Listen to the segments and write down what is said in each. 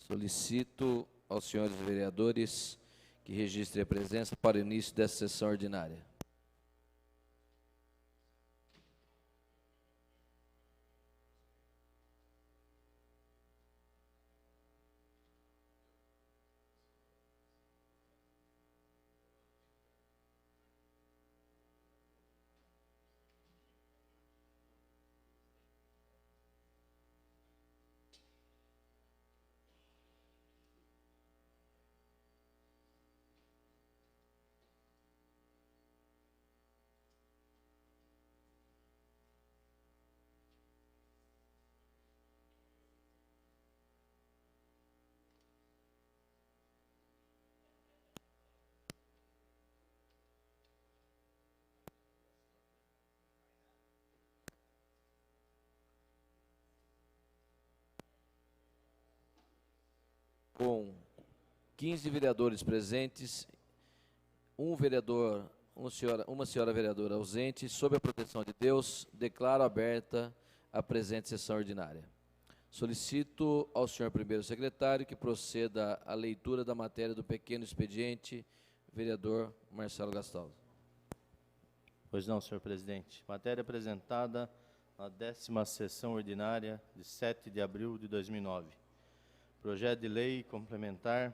Solicito aos senhores vereadores que registrem a presença para o início dessa sessão ordinária. Com 15 vereadores presentes, uma senhora vereadora ausente, sob a proteção de Deus, declaro aberta a presente sessão ordinária. Solicito ao senhor primeiro secretário que proceda à leitura da matéria do pequeno expediente, vereador Marcelo Gastaldo. Pois não, senhor presidente. Matéria apresentada na 10ª sessão ordinária de 7 de abril de 2009. Projeto de lei complementar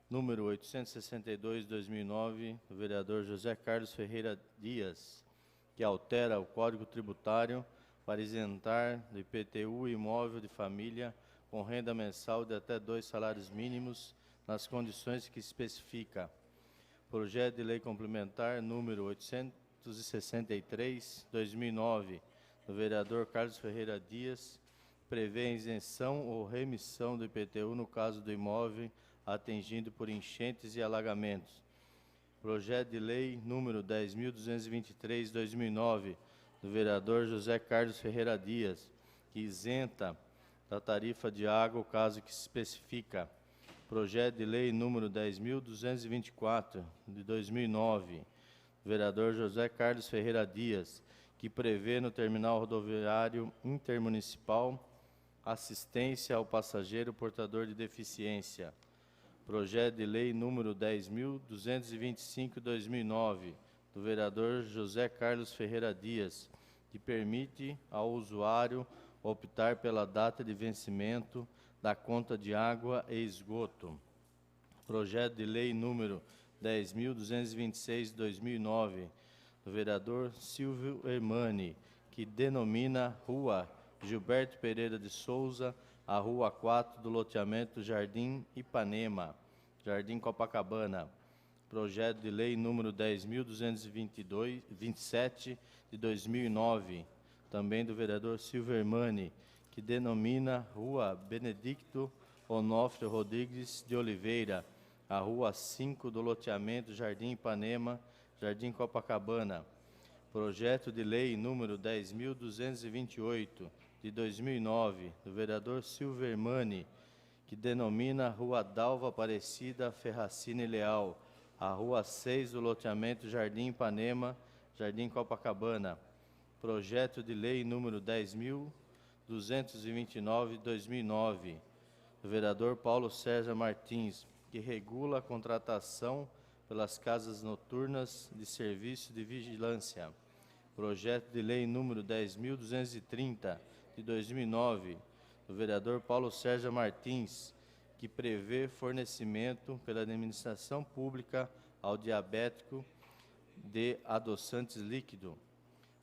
número 862/2009, do vereador José Carlos Ferreira Dias, que altera o Código Tributário para isentar do IPTU imóvel de família com renda mensal de até 2 salários mínimos nas condições que especifica. Projeto de lei complementar número 863/2009, do vereador Carlos Ferreira Dias, prevê isenção ou remissão do IPTU no caso do imóvel atingido por enchentes e alagamentos. Projeto de lei número 10.223/2009, do vereador José Carlos Ferreira Dias, que isenta da tarifa de água o caso que se especifica. Projeto de lei número 10.224, de 2009, do vereador José Carlos Ferreira Dias, que prevê no terminal rodoviário intermunicipal assistência ao passageiro portador de deficiência. Projeto de lei número 10.225/2009, do vereador José Carlos Ferreira Dias, que permite ao usuário optar pela data de vencimento da conta de água e esgoto. Projeto de lei número 10.226/2009, do vereador Silvio Hermani, que denomina Rua Gilberto Pereira de Souza a Rua 4 do loteamento Jardim Ipanema, Jardim Copacabana. Projeto de lei número 10.227 de 2009, também do vereador Silvio Hermani, que denomina Rua Benedicto Onofre Rodrigues de Oliveira, a Rua 5 do loteamento Jardim Ipanema, Jardim Copacabana. Projeto de lei número 10.228 de 2009, do vereador Silvio Hermani, que denomina Rua Dalva Aparecida Ferracini Leal, a Rua 6 do loteamento Jardim Ipanema, Jardim Copacabana. Projeto de lei número 10.229 de 2009, do vereador Paulo César Martins, que regula a contratação pelas casas noturnas de serviço de vigilância. Projeto de lei número 10.230 de 2009, do vereador Paulo Sérgio Martins, que prevê fornecimento pela administração pública ao diabético de adoçantes líquido.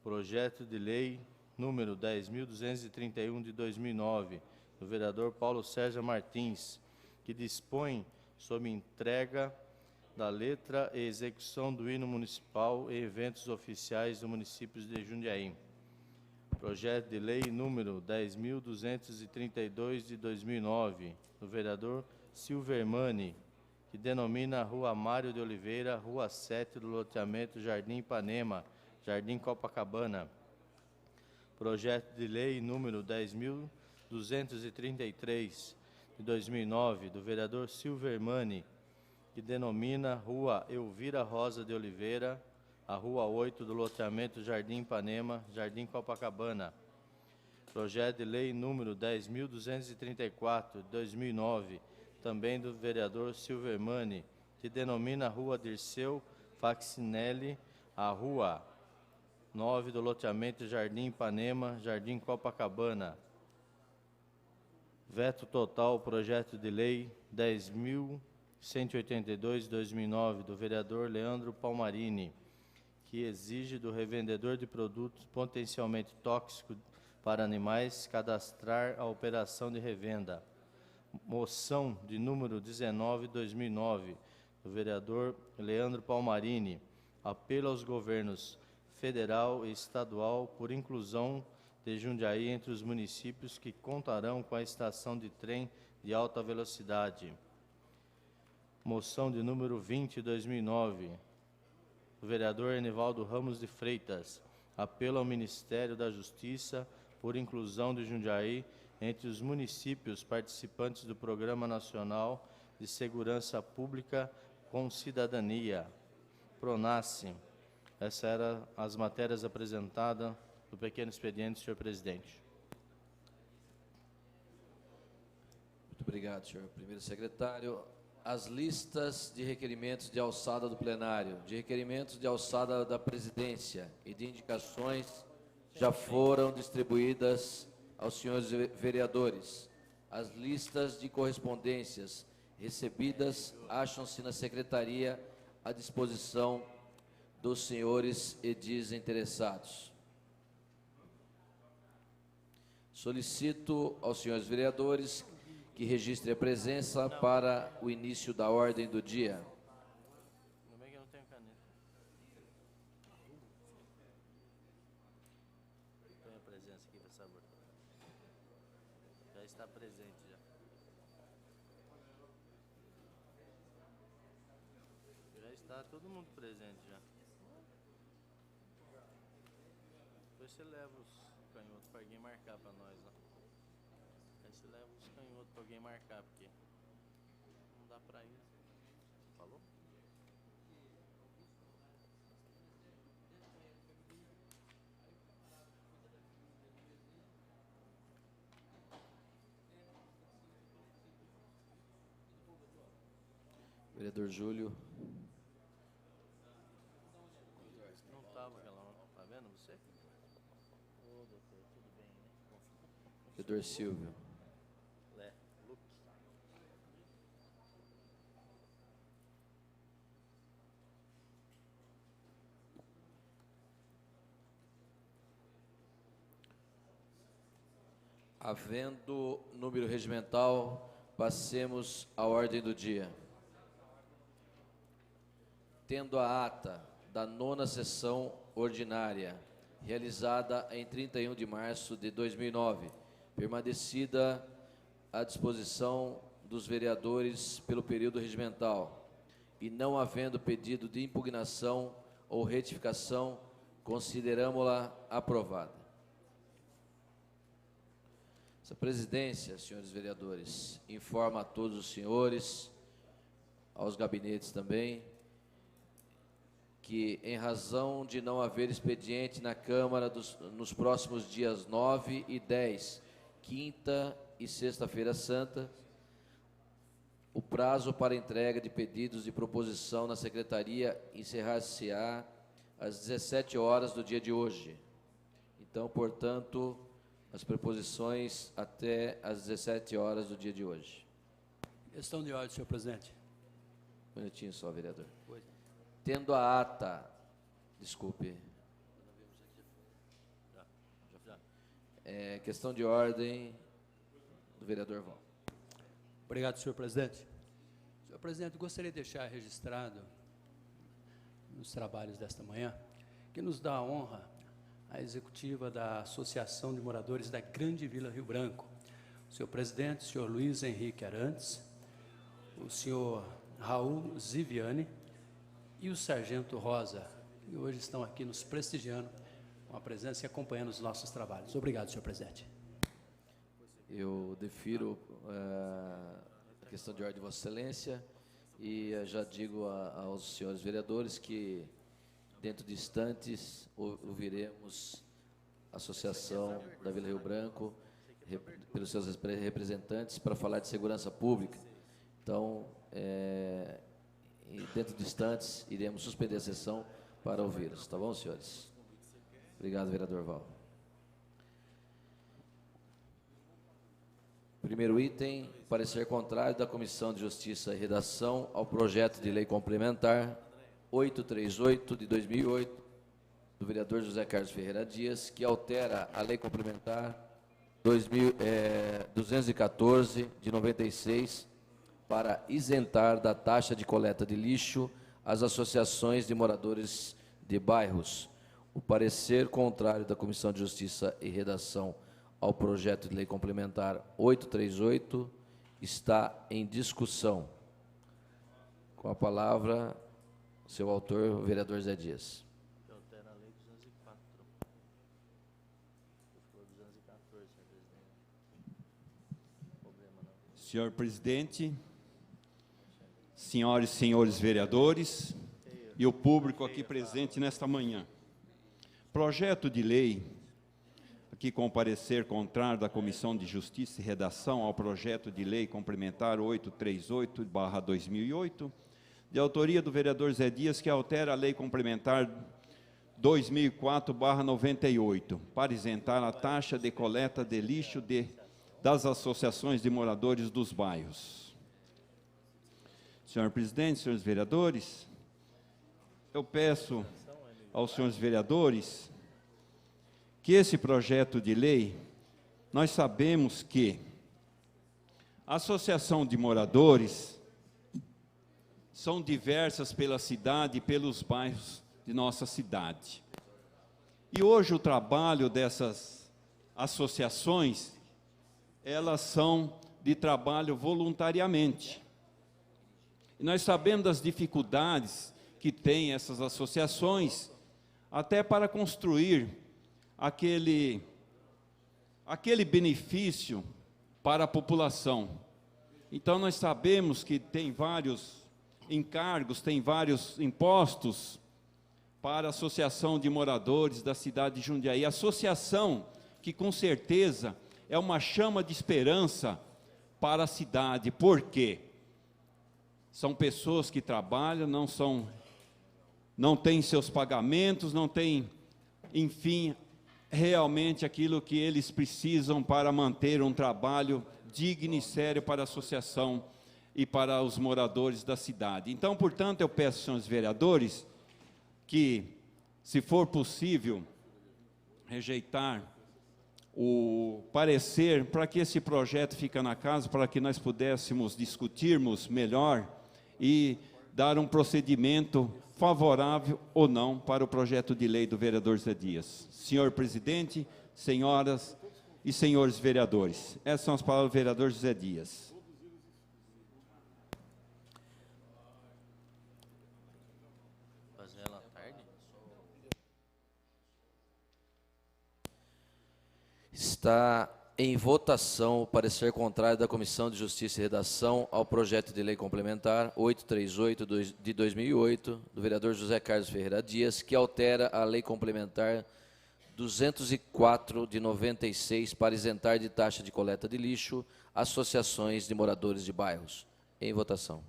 Projeto de lei número 10.231 de 2009, do vereador Paulo Sérgio Martins, que dispõe sobre entrega da letra e execução do hino municipal e eventos oficiais do município de Jundiaí. Projeto de lei número 10.232 de 2009, do vereador Silvio Hermani, que denomina a Rua Mário de Oliveira, Rua 7 do loteamento Jardim Ipanema, Jardim Copacabana. Projeto de lei número 10.233 de 2009, do vereador Silvio Hermani, que denomina Rua Elvira Rosa de Oliveira, a Rua 8 do loteamento Jardim Ipanema, Jardim Copacabana. Projeto de Lei número 10.234, de 2009, também do vereador Silvermani, que denomina a Rua Dirceu Faxinelli, a Rua 9 do loteamento Jardim Ipanema, Jardim Copacabana. Veto total, projeto de lei 10.182, de 2009, do vereador Leandro Palmarini, que exige do revendedor de produtos potencialmente tóxicos para animais cadastrar a operação de revenda. Moção de número 19, 2009, do vereador Leandro Palmarini, apelo aos governos federal e estadual por inclusão de Jundiaí entre os municípios que contarão com a estação de trem de alta velocidade. Moção de número 20, 2009, do vereador Enivaldo Ramos de Freitas, apelo ao Ministério da Justiça por inclusão de Jundiaí entre os municípios participantes do Programa Nacional de Segurança Pública com Cidadania, PRONASSE. Essas eram as matérias apresentadas do pequeno expediente, senhor presidente. Muito obrigado, senhor primeiro secretário. As listas de requerimentos de alçada do plenário, de requerimentos de alçada da presidência e de indicações já foram distribuídas aos senhores vereadores. As listas de correspondências recebidas acham-se na secretaria à disposição dos senhores edis interessados. Solicito aos senhores vereadores que registrem a presença para o início da ordem do dia. Como é que eu não tenho caneta? Põe a presença aqui, por favor. Já está presente, já. Já está todo mundo presente, já. Depois você leva os canhotos para alguém marcar para nós, lá. Aí você leva os canhotos para alguém marcar, porque não dá para ir. Falou? Vereador Júlio. Não estava aquela hora. Tá vendo você? Ô, doutor, tudo bem, né? Vereador Silvio. Luke. Havendo número regimental, passemos à ordem do dia. Tendo a ata da 9ª sessão ordinária, realizada em 31 de março de 2009, permanecida à disposição dos vereadores pelo período regimental, e não havendo pedido de impugnação ou retificação, consideramo-la aprovada. Essa presidência, senhores vereadores, informa a todos os senhores, aos gabinetes também, que em razão de não haver expediente na Câmara nos próximos dias 9 e 10, quinta e sexta-feira santa, o prazo para entrega de pedidos de proposição na Secretaria encerrar-se-á às 17 horas do dia de hoje. Então, portanto, as preposições até às 17 horas do dia de hoje. Questão de ordem, senhor presidente. Um minutinho só, vereador. Pois. Tendo a ata, desculpe. Questão de ordem do vereador Val. Obrigado, senhor presidente. Senhor presidente, gostaria de deixar registrado nos trabalhos desta manhã que nos dá a honra a executiva da Associação de Moradores da Grande Vila Rio Branco, o senhor presidente, o senhor Luiz Henrique Arantes, o senhor Raul Ziviani e o sargento Rosa, que hoje estão aqui nos prestigiando com a presença e acompanhando os nossos trabalhos. Obrigado, senhor presidente. Eu defiro a questão de ordem de Vossa Excelência e já digo aos senhores vereadores que, dentro de instantes, ouviremos Associação da Vila Rio Branco, pelos seus representantes, para falar de segurança pública. Então, dentro de instantes, iremos suspender a sessão para ouvi-los. Tá bom, senhores? Obrigado, vereador Val. Primeiro item, parecer contrário da Comissão de Justiça e Redação ao projeto de lei complementar 838 de 2008, do vereador José Carlos Ferreira Dias, que altera a lei complementar 214 de 96 para isentar da taxa de coleta de lixo as associações de moradores de bairros. O parecer contrário da Comissão de Justiça e Redação ao projeto de lei complementar 838 está em discussão. Com a palavra, seu autor, o vereador Zé Dias. Altera a lei 204. Falou 214, senhor presidente. Problema não. Senhor presidente, senhoras e senhores vereadores e o público aqui presente nesta manhã. Projeto de lei, aqui com parecer contrário da Comissão de Justiça e Redação ao projeto de lei complementar 838/2008, de autoria do vereador Zé Dias, que altera a lei complementar 2004/98, para isentar a taxa de coleta de lixo das associações de moradores dos bairros. Senhor presidente, senhores vereadores, eu peço aos senhores vereadores que esse projeto de lei, nós sabemos que a associação de moradores são diversas pela cidade e pelos bairros de nossa cidade. E hoje o trabalho dessas associações, elas são de trabalho voluntariamente. E nós sabemos das dificuldades que têm essas associações, até para construir aquele benefício para a população. Então, nós sabemos que tem vários encargos, tem vários impostos para a Associação de Moradores da cidade de Jundiaí. Associação que, com certeza, é uma chama de esperança para a cidade. Por quê? São pessoas que trabalham, não têm seus pagamentos, não têm, enfim, realmente aquilo que eles precisam para manter um trabalho digno e sério para a associação e para os moradores da cidade. Então, portanto, eu peço aos senhores vereadores que, se for possível, rejeitar o parecer para que esse projeto fique na casa, para que nós pudéssemos discutirmos melhor e dar um procedimento favorável ou não para o projeto de lei do vereador Zé Dias. Senhor presidente, senhoras e senhores vereadores, essas são as palavras do vereador Zé Dias. Fazer ela tarde? Está em votação o parecer contrário da Comissão de Justiça e Redação ao projeto de lei complementar 838 de 2008, do vereador José Carlos Ferreira Dias, que altera a lei complementar 204 de 96 para isentar de taxa de coleta de lixo associações de moradores de bairros. Em votação.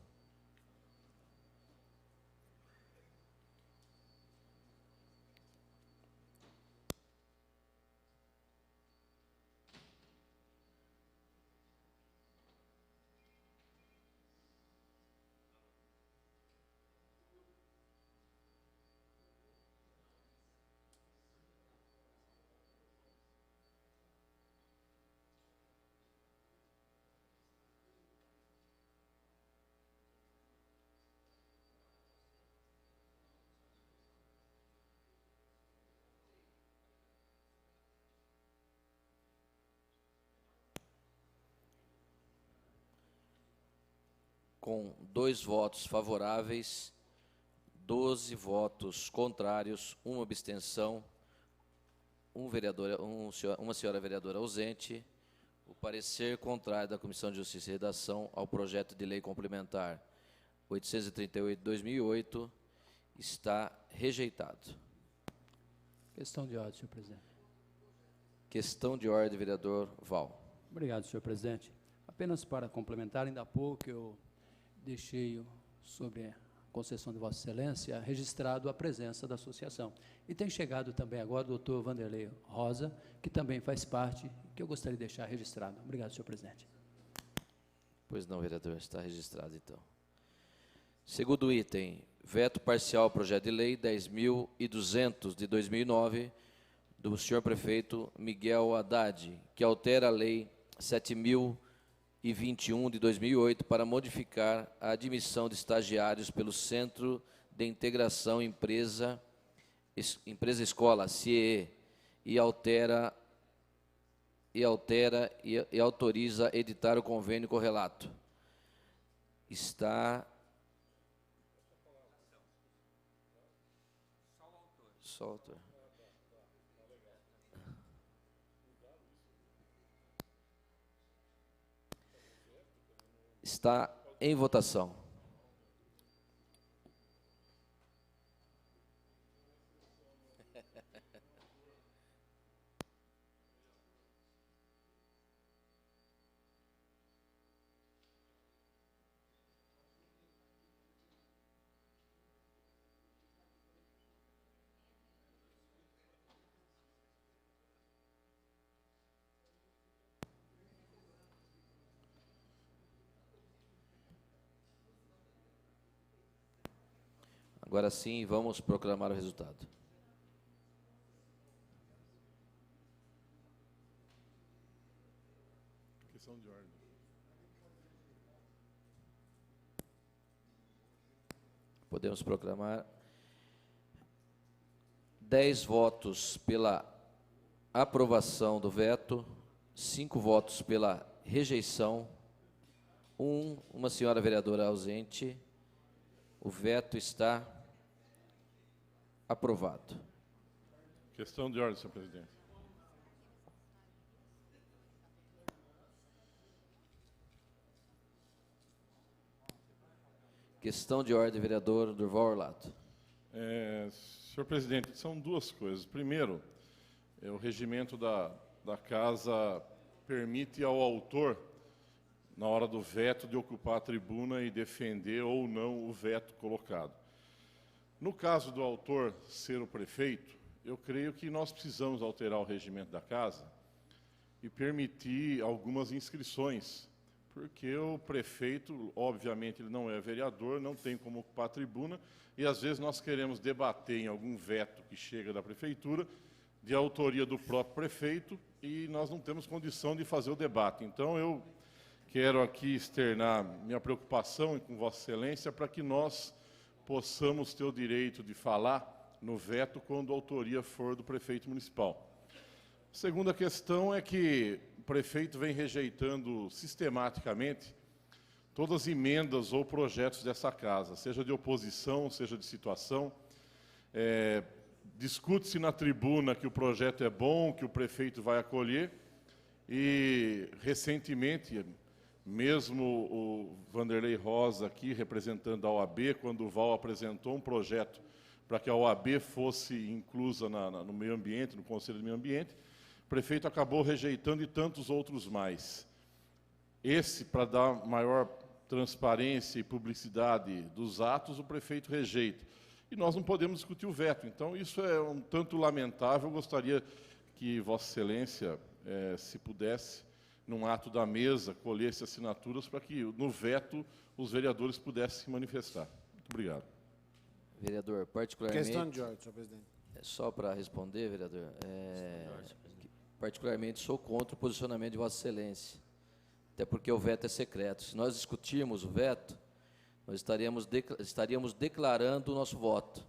Com 2 votos favoráveis, 12 votos contrários, 1 abstenção, uma senhora vereadora ausente, o parecer contrário da Comissão de Justiça e Redação ao projeto de lei complementar 838 de 2008 está rejeitado. Questão de ordem, senhor presidente. Questão de ordem, vereador Val. Obrigado, senhor presidente. Apenas para complementar, ainda há pouco eu deixei sobre a concessão de Vossa Excelência registrado a presença da associação. E tem chegado também agora o doutor Vanderlei Rosa, que também faz parte, que eu gostaria de deixar registrado. Obrigado, senhor presidente. Pois não, vereador, está registrado então. Segundo item, veto parcial ao projeto de lei 10.200 de 2009 do senhor prefeito Miguel Haddad, que altera a lei 7.021 de 2008 para modificar a admissão de estagiários pelo Centro de Integração Empresa-Escola, CIEE, e autoriza editar o convênio correlato. Está... Só o autor. Está em votação. Agora sim, vamos proclamar o resultado. Questão de ordem. Podemos proclamar 10 votos pela aprovação do veto, 5 votos pela rejeição, uma senhora vereadora ausente. O veto está aprovado. Questão de ordem, senhor presidente. Questão de ordem, vereador Durval Orlato. Senhor presidente, são duas coisas. Primeiro, o regimento da casa permite ao autor, na hora do veto, de ocupar a tribuna e defender ou não o veto colocado. No caso do autor ser o prefeito, eu creio que nós precisamos alterar o regimento da casa e permitir algumas inscrições, porque o prefeito, obviamente, ele não é vereador, não tem como ocupar a tribuna, e às vezes nós queremos debater em algum veto que chega da prefeitura, de autoria do próprio prefeito, e nós não temos condição de fazer o debate. Então, eu quero aqui externar minha preocupação com Vossa Excelência para que nós possamos ter o direito de falar no veto quando a autoria for do prefeito municipal. A segunda questão é que o prefeito vem rejeitando sistematicamente todas as emendas ou projetos dessa casa, seja de oposição, seja de situação. Discute-se na tribuna que o projeto é bom, que o prefeito vai acolher, e recentemente, mesmo o Vanderlei Rosa aqui, representando a OAB, quando o Val apresentou um projeto para que a OAB fosse inclusa no meio ambiente, no Conselho do Meio Ambiente, o prefeito acabou rejeitando e tantos outros mais. Esse, para dar maior transparência e publicidade dos atos, o prefeito rejeita. E nós não podemos discutir o veto. Então, isso é um tanto lamentável. Eu gostaria que Vossa Excelência, se pudesse, num ato da mesa, colhesse assinaturas para que, no veto, os vereadores pudessem se manifestar. Muito obrigado. Vereador, particularmente... Questão de ordem, senhor presidente. Só para responder, vereador, particularmente sou contra o posicionamento de Vossa Excelência, até porque o veto é secreto. Se nós discutirmos o veto, nós estaríamos declarando o nosso voto,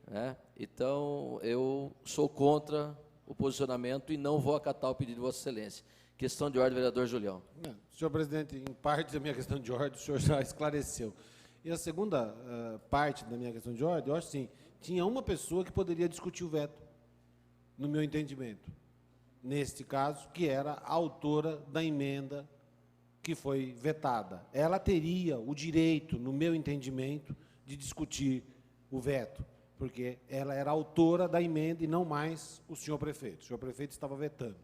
né? Então, eu sou contra o posicionamento e não vou acatar o pedido de Vossa Excelência. Questão de ordem, vereador Julião. Senhor presidente, em parte da minha questão de ordem, o senhor já esclareceu. E a segunda parte da minha questão de ordem, eu acho assim, tinha uma pessoa que poderia discutir o veto, no meu entendimento, neste caso, que era a autora da emenda que foi vetada. Ela teria o direito, no meu entendimento, de discutir o veto. porque ela era autora da emenda e não mais o senhor prefeito. O senhor prefeito estava vetando.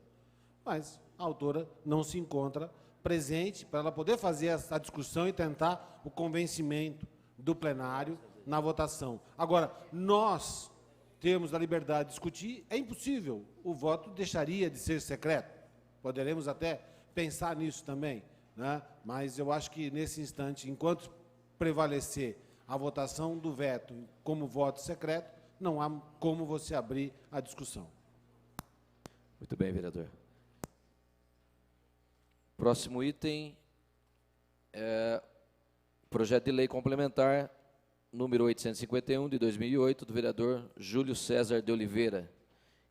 Mas a autora não se encontra presente para ela poder fazer essa discussão e tentar o convencimento do plenário na votação. Agora, nós temos a liberdade de discutir, é impossível, o voto deixaria de ser secreto. Poderemos até pensar nisso também, né? Mas eu acho que, nesse instante, enquanto prevalecer a votação do veto como voto secreto, não há como você abrir a discussão. Muito bem, vereador. Próximo item é projeto de lei complementar número 851, de 2008, do vereador Júlio César de Oliveira,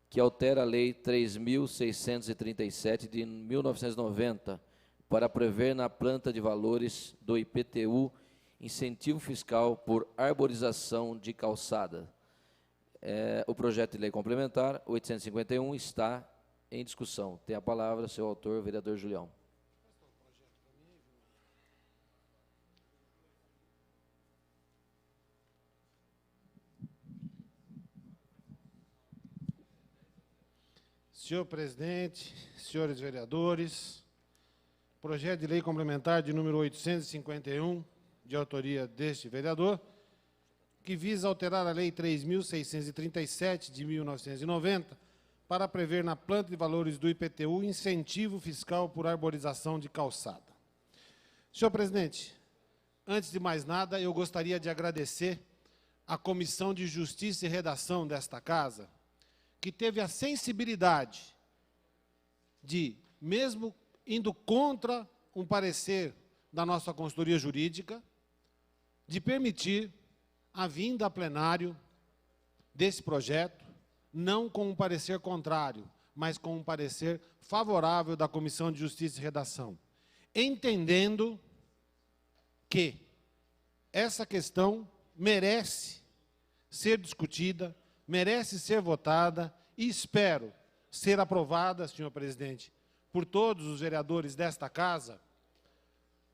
que altera a Lei 3.637, de 1990, para prever na planta de valores do IPTU incentivo fiscal por arborização de calçada. O projeto de lei complementar 851 está em discussão. Tem a palavra seu autor, vereador Julião. Senhor presidente, senhores vereadores, projeto de lei complementar de número 851, de autoria deste vereador, que visa alterar a Lei 3.637, de 1990, para prever na planta de valores do IPTU incentivo fiscal por arborização de calçada. Senhor presidente, antes de mais nada, eu gostaria de agradecer à Comissão de Justiça e Redação desta Casa, que teve a sensibilidade de, mesmo indo contra um parecer da nossa consultoria jurídica, de permitir a vinda a plenário desse projeto, não com um parecer contrário, mas com um parecer favorável da Comissão de Justiça e Redação, entendendo que essa questão merece ser discutida, merece ser votada e espero ser aprovada, senhor presidente, por todos os vereadores desta casa,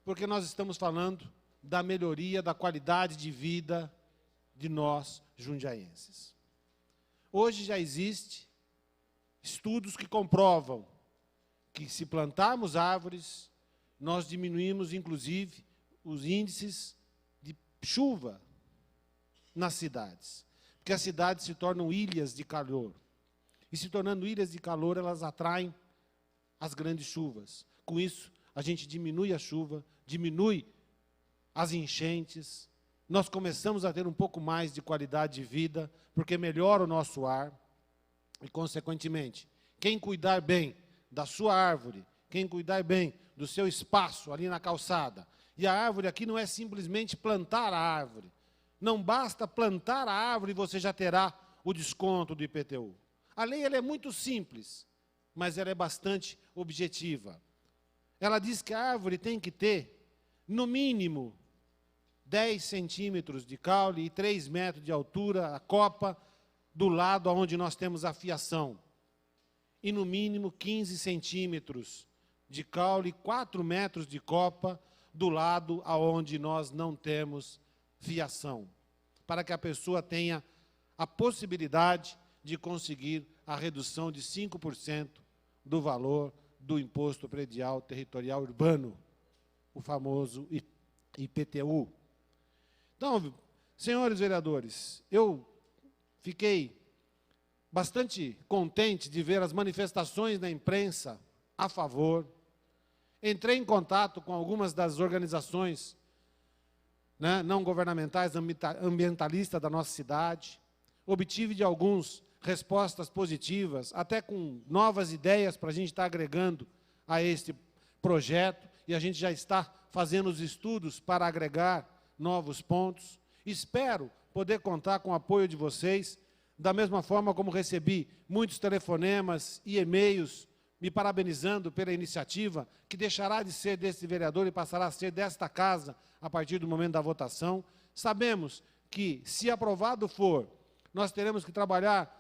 porque nós estamos falando da melhoria da qualidade de vida de nós, jundiaenses. Hoje já existe estudos que comprovam que, se plantarmos árvores, nós diminuímos, inclusive, os índices de chuva nas cidades, porque as cidades se tornam ilhas de calor. E, se tornando ilhas de calor, elas atraem as grandes chuvas. Com isso, a gente diminui a chuva, diminui as enchentes, nós começamos a ter um pouco mais de qualidade de vida, porque melhora o nosso ar, e, consequentemente, quem cuidar bem da sua árvore, quem cuidar bem do seu espaço ali na calçada, e a árvore aqui não é simplesmente plantar a árvore, não basta plantar a árvore e você já terá o desconto do IPTU. A lei ela é muito simples, mas ela é bastante objetiva. Ela diz que a árvore tem que ter, no mínimo, 10 centímetros de caule e 3 metros de altura, a copa, do lado onde nós temos a fiação. E, no mínimo, 15 centímetros de caule e 4 metros de copa, do lado aonde nós não temos fiação, para que a pessoa tenha a possibilidade de conseguir a redução de 5% do valor do Imposto Predial Territorial Urbano, o famoso IPTU. Então, senhores vereadores, eu fiquei bastante contente de ver as manifestações na imprensa a favor. Entrei em contato com algumas das organizações não governamentais, ambientalistas da nossa cidade. Obtive de alguns respostas positivas, até com novas ideias para a gente estar agregando a este projeto, e a gente já está fazendo os estudos para agregar novos pontos. Espero poder contar com o apoio de vocês, da mesma forma como recebi muitos telefonemas e e-mails me parabenizando pela iniciativa, que deixará de ser desse vereador e passará a ser desta casa a partir do momento da votação. Sabemos que, se aprovado for, nós teremos que trabalhar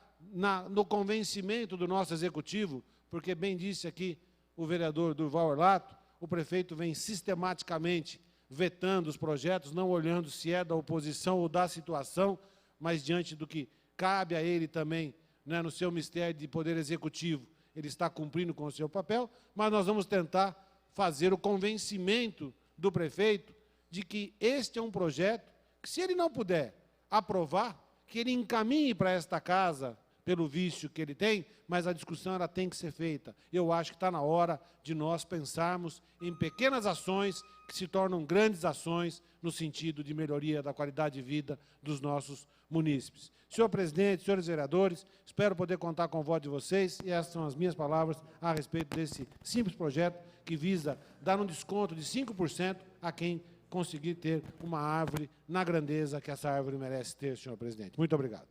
no convencimento do nosso executivo, porque, bem disse aqui o vereador Durval Orlato, o prefeito vem sistematicamente vetando os projetos, não olhando se é da oposição ou da situação, mas diante do que cabe a ele também, né, no seu mistério de poder executivo, ele está cumprindo com o seu papel, mas nós vamos tentar fazer o convencimento do prefeito de que este é um projeto que, se ele não puder aprovar, que ele encaminhe para esta casa, pelo vício que ele tem, mas a discussão ela tem que ser feita. Eu acho que está na hora de nós pensarmos em pequenas ações que se tornam grandes ações no sentido de melhoria da qualidade de vida dos nossos munícipes. Senhor presidente, senhores vereadores, espero poder contar com o voto de vocês, e essas são as minhas palavras a respeito desse simples projeto que visa dar um desconto de 5% a quem conseguir ter uma árvore na grandeza que essa árvore merece ter, senhor presidente. Muito obrigado.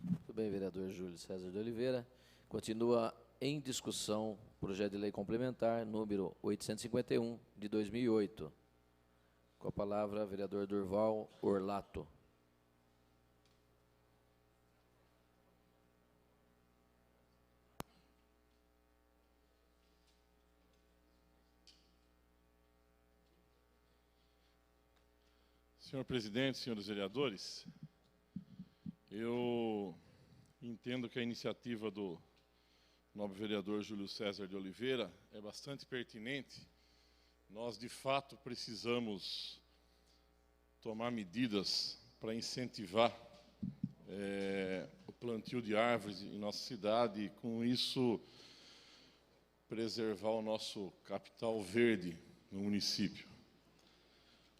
Muito bem, vereador Júlio César de Oliveira. Continua em discussão o projeto de lei complementar número 851 de 2008. Com a palavra, vereador Durval Orlato. Senhor presidente, senhores vereadores, eu entendo que a iniciativa do nobre vereador Júlio César de Oliveira é bastante pertinente. Nós, de fato, precisamos tomar medidas para incentivar o plantio de árvores em nossa cidade e, com isso, preservar o nosso capital verde no município.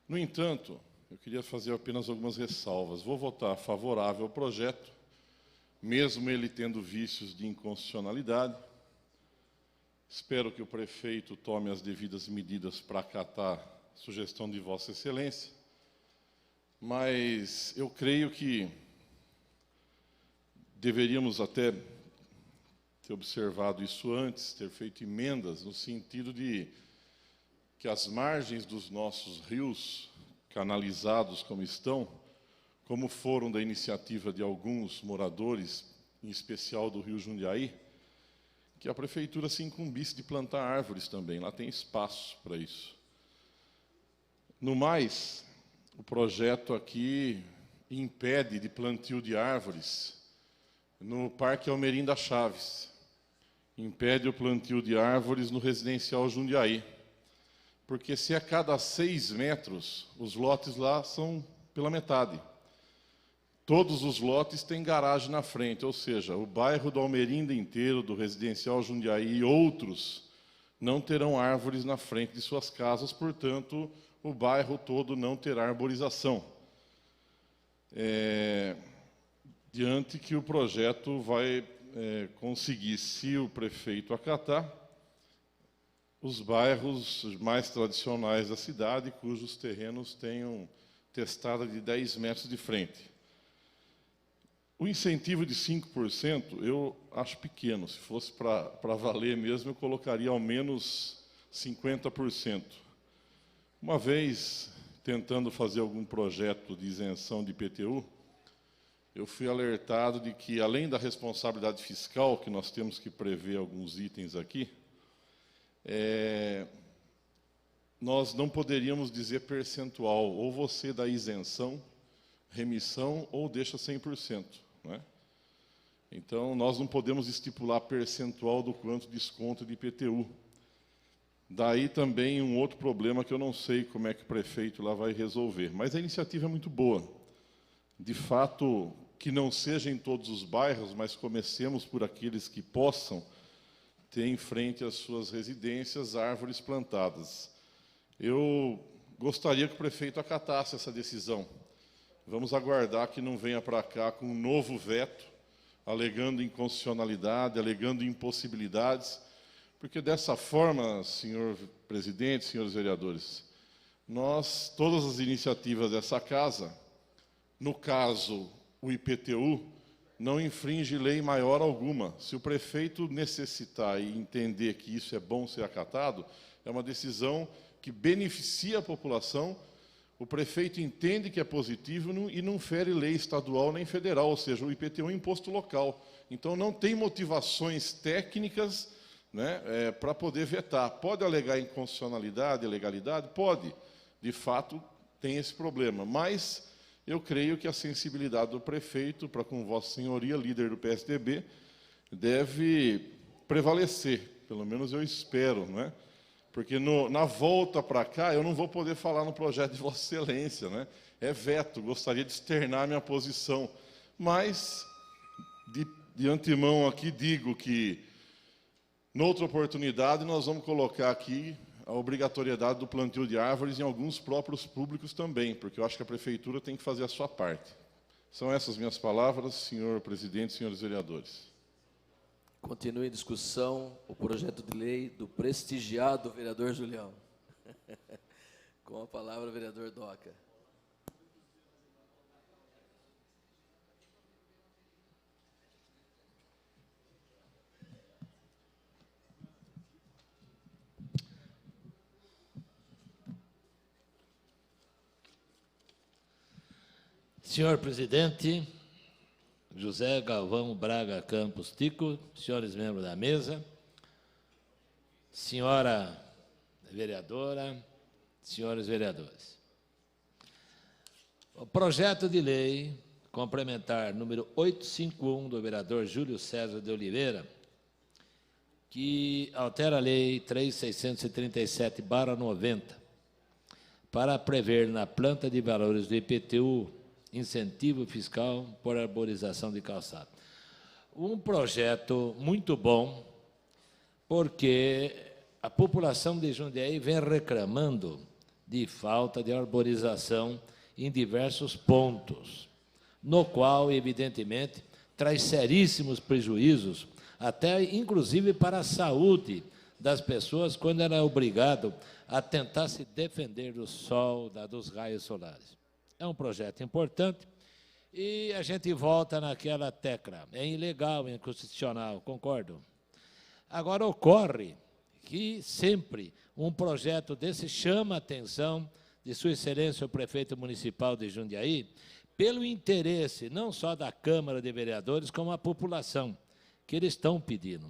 No entanto, eu queria fazer apenas algumas ressalvas. Vou votar favorável ao projeto, mesmo ele tendo vícios de inconstitucionalidade. Espero que o prefeito tome as devidas medidas para acatar a sugestão de Vossa Excelência, mas eu creio que deveríamos até ter observado isso antes, ter feito emendas no sentido de que as margens dos nossos rios, canalizados como estão, como foram da iniciativa de alguns moradores, em especial do Rio Jundiaí, que a prefeitura se incumbisse de plantar árvores também, lá tem espaço para isso. No mais, o projeto aqui impede de plantio de árvores no Parque Almerim das Chaves, impede o plantio de árvores no Residencial Jundiaí, porque se a cada 6 metros, os lotes lá são pela metade. Todos os lotes têm garagem na frente, ou seja, o bairro do Almerinda inteiro, do Residencial Jundiaí e outros, não terão árvores na frente de suas casas, portanto, o bairro todo não terá arborização. Diante que o projeto vai conseguir, se o prefeito acatar, os bairros mais tradicionais da cidade, cujos terrenos tenham testada de 10 metros de frente. O incentivo de 5% eu acho pequeno. Se fosse para valer mesmo, eu colocaria ao menos 50%. Uma vez, tentando fazer algum projeto de isenção de IPTU, eu fui alertado de que, além da responsabilidade fiscal, que nós temos que prever alguns itens aqui, nós não poderíamos dizer percentual, ou você dá isenção, remissão, ou deixa 100%. Não é? Então, nós não podemos estipular percentual do quanto desconto de IPTU. Daí também um outro problema que eu não sei como é que o prefeito lá vai resolver. Mas a iniciativa é muito boa. De fato, que não seja em todos os bairros, mas comecemos por aqueles que possam ter em frente às suas residências árvores plantadas. Eu gostaria que o prefeito acatasse essa decisão. Vamos aguardar que não venha para cá com um novo veto, alegando inconstitucionalidade, alegando impossibilidades, porque dessa forma, senhor presidente, senhores vereadores, todas as iniciativas dessa casa, no caso, o IPTU, não infringe lei maior alguma. Se o prefeito necessitar e entender que isso é bom ser acatado, é uma decisão que beneficia a população, o prefeito entende que é positivo e não fere lei estadual nem federal, ou seja, o IPTU é um imposto local. Então, não tem motivações técnicas, né, para poder vetar. Pode alegar inconstitucionalidade, ilegalidade? Pode. De fato, tem esse problema. Mas eu creio que a sensibilidade do prefeito para com Vossa Senhoria, líder do PSDB, deve prevalecer, pelo menos eu espero, né? Porque na volta para cá eu não vou poder falar no projeto de Vossa Excelência, né? É veto, gostaria de externar minha posição, mas de antemão aqui digo que, noutra oportunidade, nós vamos colocar aqui a obrigatoriedade do plantio de árvores em alguns próprios públicos também, porque eu acho que a prefeitura tem que fazer a sua parte. São essas minhas palavras, senhor presidente, senhores vereadores. Continue em discussão o projeto de lei do prestigiado vereador Julião. Com a palavra, o vereador Doca. Senhor presidente, José Galvão Braga Campos Tico, senhores membros da mesa, senhora vereadora, senhores vereadores. O projeto de lei complementar número 851 do vereador Júlio César de Oliveira, que altera a lei 3.637/90, para prever na planta de valores do IPTU incentivo fiscal por arborização de calçada. Um projeto muito bom, porque a população de Jundiaí vem reclamando de falta de arborização em diversos pontos, no qual, evidentemente, traz seríssimos prejuízos, até inclusive para a saúde das pessoas, quando ela é obrigado a tentar se defender do sol, dos raios solares. É um projeto importante e a gente volta naquela tecla. É ilegal, é inconstitucional, concordo. Agora, ocorre que sempre um projeto desse chama a atenção de Sua Excelência o Prefeito Municipal de Jundiaí, pelo interesse não só da Câmara de Vereadores, como a população, que eles estão pedindo.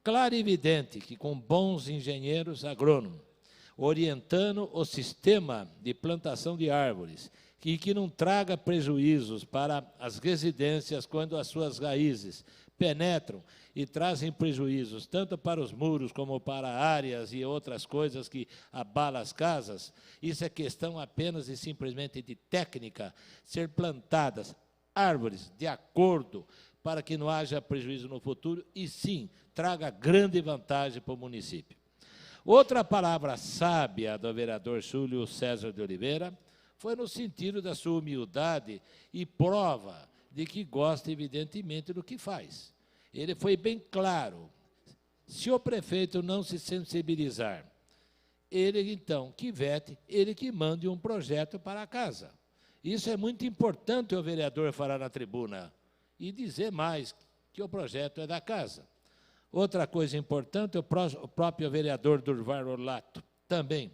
Claro e evidente que, com bons engenheiros agrônomos, orientando o sistema de plantação de árvores, e que não traga prejuízos para as residências quando as suas raízes penetram e trazem prejuízos tanto para os muros como para áreas e outras coisas que abalam as casas. Isso é questão apenas e simplesmente de técnica, ser plantadas árvores de acordo para que não haja prejuízo no futuro e, sim, traga grande vantagem para o município. Outra palavra sábia do vereador Júlio César de Oliveira foi no sentido da sua humildade e prova de que gosta, evidentemente, do que faz. Ele foi bem claro. Se o prefeito não se sensibilizar, ele, então, que vete, ele que mande um projeto para a casa. Isso é muito importante o vereador falar na tribuna e dizer mais que o projeto é da casa. Outra coisa importante, o próprio vereador Durval Orlato também.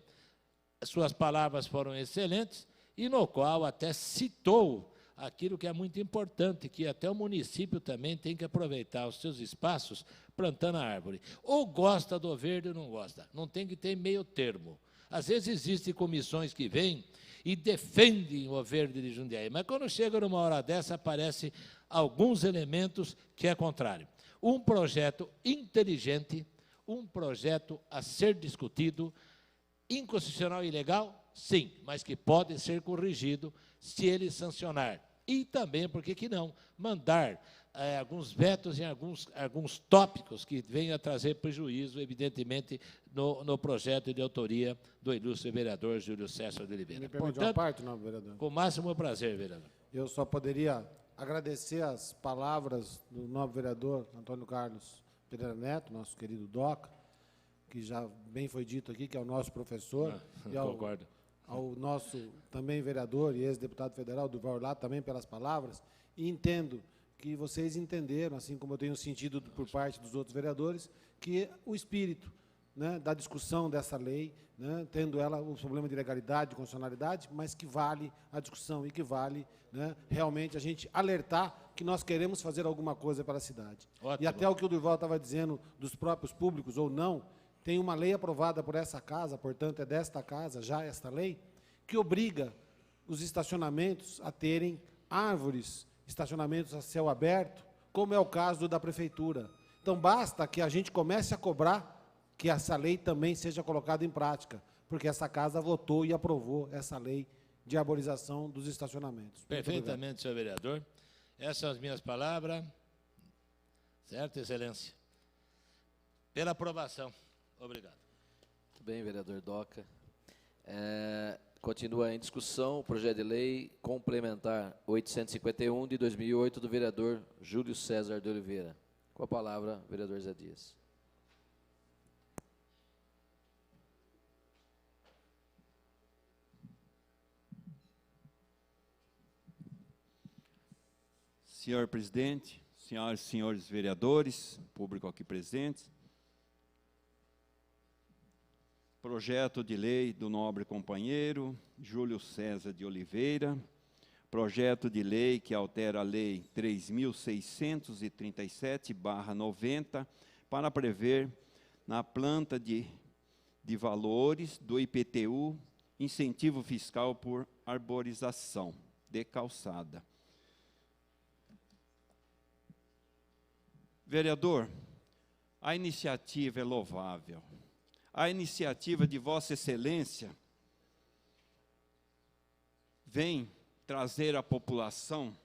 Suas palavras foram excelentes, e no qual até citou aquilo que é muito importante, que até o município também tem que aproveitar os seus espaços plantando a árvore. Ou gosta do verde ou não gosta, não tem que ter meio termo. Às vezes existem comissões que vêm e defendem o verde de Jundiaí, mas quando chega numa hora dessa, aparecem alguns elementos que é contrário. Um projeto inteligente, um projeto a ser discutido, inconstitucional e ilegal, sim, mas que pode ser corrigido se ele sancionar. E também, por que não, mandar alguns vetos em alguns tópicos que venham a trazer prejuízo, evidentemente, no projeto de autoria do ilustre vereador Júlio César de Oliveira. Me permite uma parte, não, vereador? Com o máximo prazer, vereador. Eu só poderia agradecer as palavras do nobre vereador Antônio Carlos Pereira Neto, nosso querido Doca, que já bem foi dito aqui, que é o nosso professor, e concordo. Ao nosso também vereador e ex-deputado federal, Durval Orlato, também pelas palavras, e entendo que vocês entenderam, assim como eu tenho sentido por parte dos outros vereadores, que o espírito, né, da discussão dessa lei, né, tendo ela o problema de legalidade, de constitucionalidade, mas que vale a discussão e que vale, né, realmente a gente alertar que nós queremos fazer alguma coisa para a cidade. Ótimo. E até o que o Durval estava dizendo dos próprios públicos ou não, tem uma lei aprovada por essa casa, portanto, é desta casa já esta lei, que obriga os estacionamentos a terem árvores, estacionamentos a céu aberto, como é o caso da prefeitura. Então, basta que a gente comece a cobrar que essa lei também seja colocada em prática, porque essa casa votou e aprovou essa lei de arborização dos estacionamentos. Perfeitamente, senhor vereador. Essas são as minhas palavras. Certo, excelência? Pela aprovação. Obrigado. Muito bem, vereador Doca. Continua em discussão o projeto de lei complementar 851 de 2008 do vereador Júlio César de Oliveira. Com a palavra, vereador Zé Dias. Senhor presidente, senhoras e senhores vereadores, público aqui presente, projeto de lei do nobre companheiro Júlio César de Oliveira, projeto de lei que altera a lei 3.637/90 para prever na planta de valores do IPTU incentivo fiscal por arborização de calçada. Vereador, a iniciativa é louvável. A iniciativa de Vossa Excelência vem trazer à população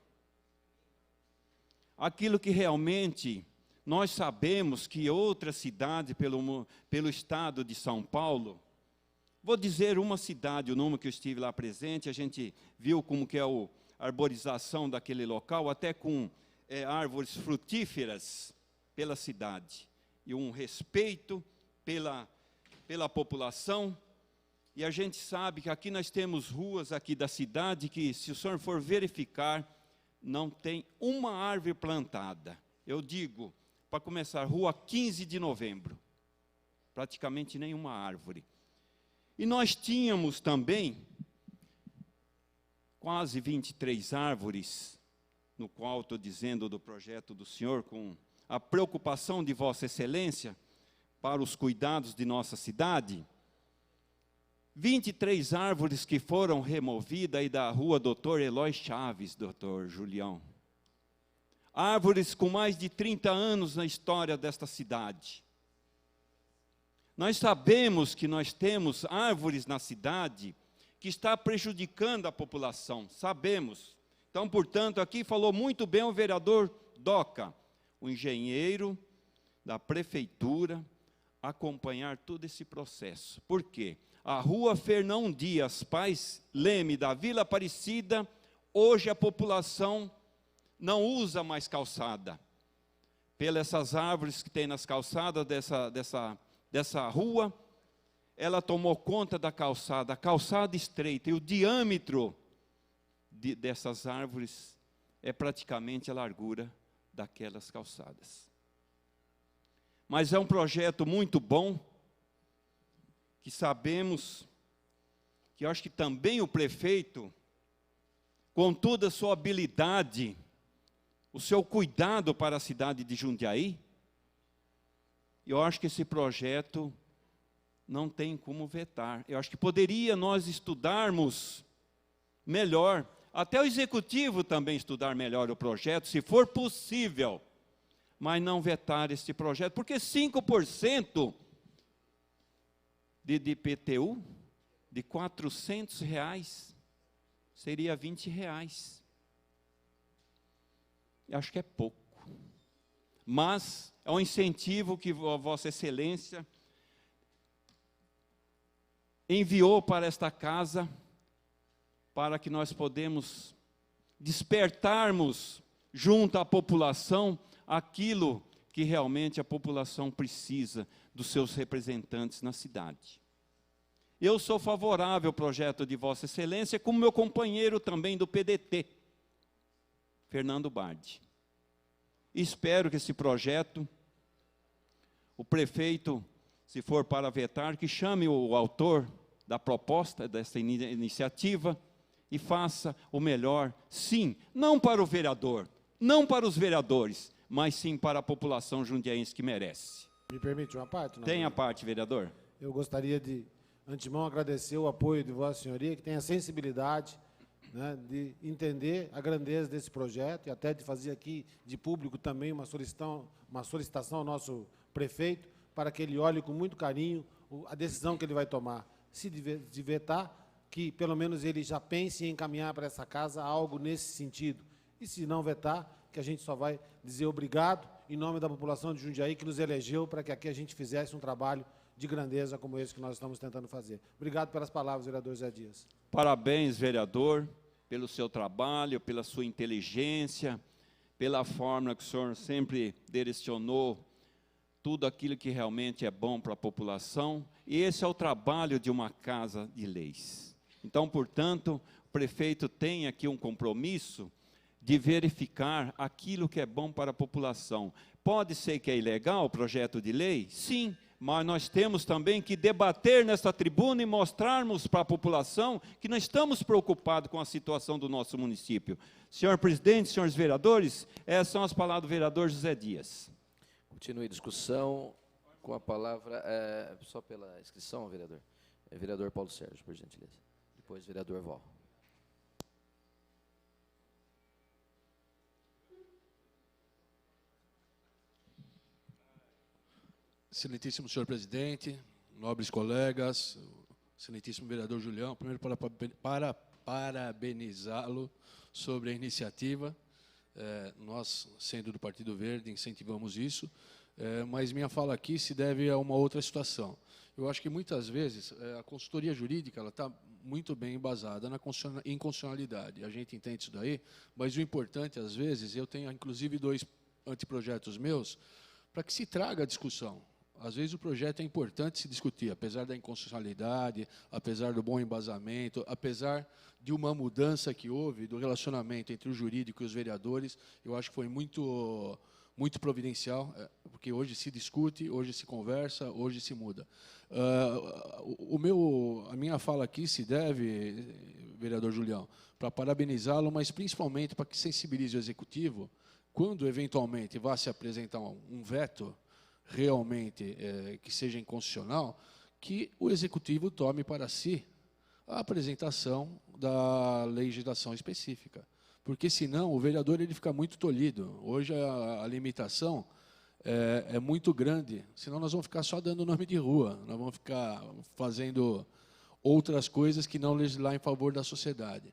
aquilo que realmente nós sabemos que outra cidade pelo estado de São Paulo, vou dizer uma cidade, o número que eu estive lá presente, a gente viu como que é a arborização daquele local, até com árvores frutíferas pela cidade, e um respeito pela população. E a gente sabe que aqui nós temos ruas aqui da cidade que, se o senhor for verificar, não tem uma árvore plantada. Eu digo, para começar, rua 15 de novembro, praticamente nenhuma árvore. E nós tínhamos também quase 23 árvores, no qual estou dizendo do projeto do senhor, com a preocupação de Vossa Excelência para os cuidados de nossa cidade. 23 árvores que foram removidas aí da rua Doutor Eloy Chaves, doutor Julião. Árvores com mais de 30 anos na história desta cidade. Nós sabemos que nós temos árvores na cidade que está prejudicando a população, sabemos. Então, portanto, aqui falou muito bem o vereador Doca, o engenheiro da prefeitura, acompanhar todo esse processo. Por quê? A rua Fernão Dias Paz Leme, da Vila Aparecida, hoje a população não usa mais calçada. Pelas essas árvores que tem nas calçadas dessa rua, ela tomou conta da calçada, a calçada estreita, e o diâmetro dessas árvores é praticamente a largura daquelas calçadas. Mas é um projeto muito bom, que sabemos, que eu acho que também o prefeito, com toda a sua habilidade, o seu cuidado para a cidade de Jundiaí, eu acho que esse projeto não tem como vetar. Eu acho que poderia nós estudarmos melhor, até o executivo também estudar melhor o projeto, se for possível, mas não vetar este projeto, porque 5% de IPTU, de R$400, seria R$20. Eu acho que é pouco, mas é um incentivo que a Vossa Excelência enviou para esta casa, para que nós podemos despertarmos junto à população aquilo que realmente a população precisa dos seus representantes na cidade. Eu sou favorável ao projeto de Vossa Excelência, como meu companheiro também do PDT, Fernando Bardi. Espero que esse projeto, o prefeito, se for para vetar, que chame o autor da proposta, dessa iniciativa, e faça o melhor, sim, não para o vereador, não para os vereadores, mas sim para a população jundiaense que merece. Me permite uma parte? Tem a parte, vereador. Eu gostaria de, antemão, agradecer o apoio de Vossa Senhoria, que tem a sensibilidade né, de entender a grandeza desse projeto e até de fazer aqui de público também uma solicitação ao nosso prefeito para que ele olhe com muito carinho a decisão que ele vai tomar. Se de vetar, que pelo menos ele já pense em encaminhar para essa casa algo nesse sentido. E se não vetar, que a gente só vai dizer obrigado em nome da população de Jundiaí que nos elegeu para que aqui a gente fizesse um trabalho de grandeza como esse que nós estamos tentando fazer. Obrigado pelas palavras, vereador Zé Dias. Parabéns, vereador, pelo seu trabalho, pela sua inteligência, pela forma que o senhor sempre direcionou tudo aquilo que realmente é bom para a população. E esse é o trabalho de uma casa de leis. Então, portanto, o prefeito tem aqui um compromisso de verificar aquilo que é bom para a população. Pode ser que é ilegal o projeto de lei? Sim, mas nós temos também que debater nesta tribuna e mostrarmos para a população que nós estamos preocupados com a situação do nosso município. Senhor presidente, senhores vereadores, essas são as palavras do vereador José Dias. Continue a discussão com a palavra, só pela inscrição, vereador. Vereador Paulo Sérgio, por gentileza. Depois, vereador Val. Excelentíssimo senhor presidente, nobres colegas, excelentíssimo vereador Julião, primeiro para parabenizá-lo sobre a iniciativa. Nós, sendo do Partido Verde, incentivamos isso, mas minha fala aqui se deve a uma outra situação. Eu acho que muitas vezes a consultoria jurídica está muito bem embasada na inconstitucionalidade. A gente entende isso daí, mas o importante, às vezes, eu tenho inclusive 2 anteprojetos meus, para que se traga a discussão. Às vezes o projeto é importante se discutir, apesar da inconstitucionalidade, apesar do bom embasamento, apesar de uma mudança que houve do relacionamento entre o jurídico e os vereadores, eu acho que foi muito providencial, porque hoje se discute, hoje se conversa, hoje se muda. A minha fala aqui se deve, vereador Julião, para parabenizá-lo, mas principalmente para que sensibilize o Executivo, quando eventualmente vá se apresentar um veto realmente que seja inconstitucional, que o Executivo tome para si a apresentação da legislação específica. Porque, senão, o vereador ele fica muito tolhido. Hoje, a limitação é muito grande, senão nós vamos ficar só dando nome de rua, nós vamos ficar fazendo outras coisas que não legislar em favor da sociedade.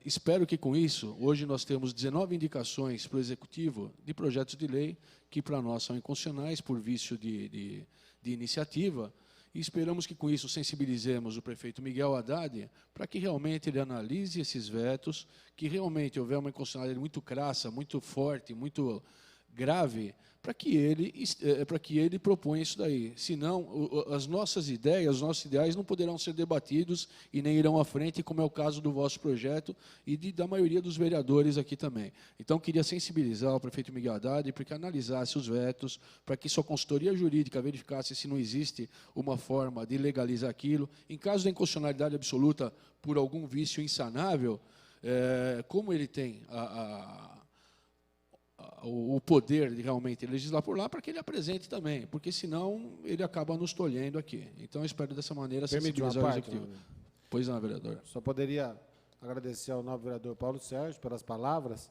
Espero que, com isso, hoje nós temos 19 indicações para o Executivo de projetos de lei que, para nós, são inconstitucionais por vício de iniciativa, e esperamos que, com isso, sensibilizemos o prefeito Miguel Haddad para que realmente ele analise esses vetos, que realmente houver uma inconstitucionalidade muito crassa, muito forte, muito grave, para que ele proponha isso daí. Senão, as nossas ideias, os nossos ideais não poderão ser debatidos e nem irão à frente, como é o caso do vosso projeto e da maioria dos vereadores aqui também. Então, queria sensibilizar o prefeito Miguel Haddad para que analisasse os vetos, para que sua consultoria jurídica verificasse se não existe uma forma de legalizar aquilo. Em caso da inconstitucionalidade absoluta por algum vício insanável, como ele tem o poder de realmente legislar por lá, para que ele apresente também, porque senão ele acaba nos tolhendo aqui. Então, eu espero dessa maneira sensibilizar o Executivo. Pois não, vereador. Só poderia agradecer ao nobre vereador Paulo Sérgio pelas palavras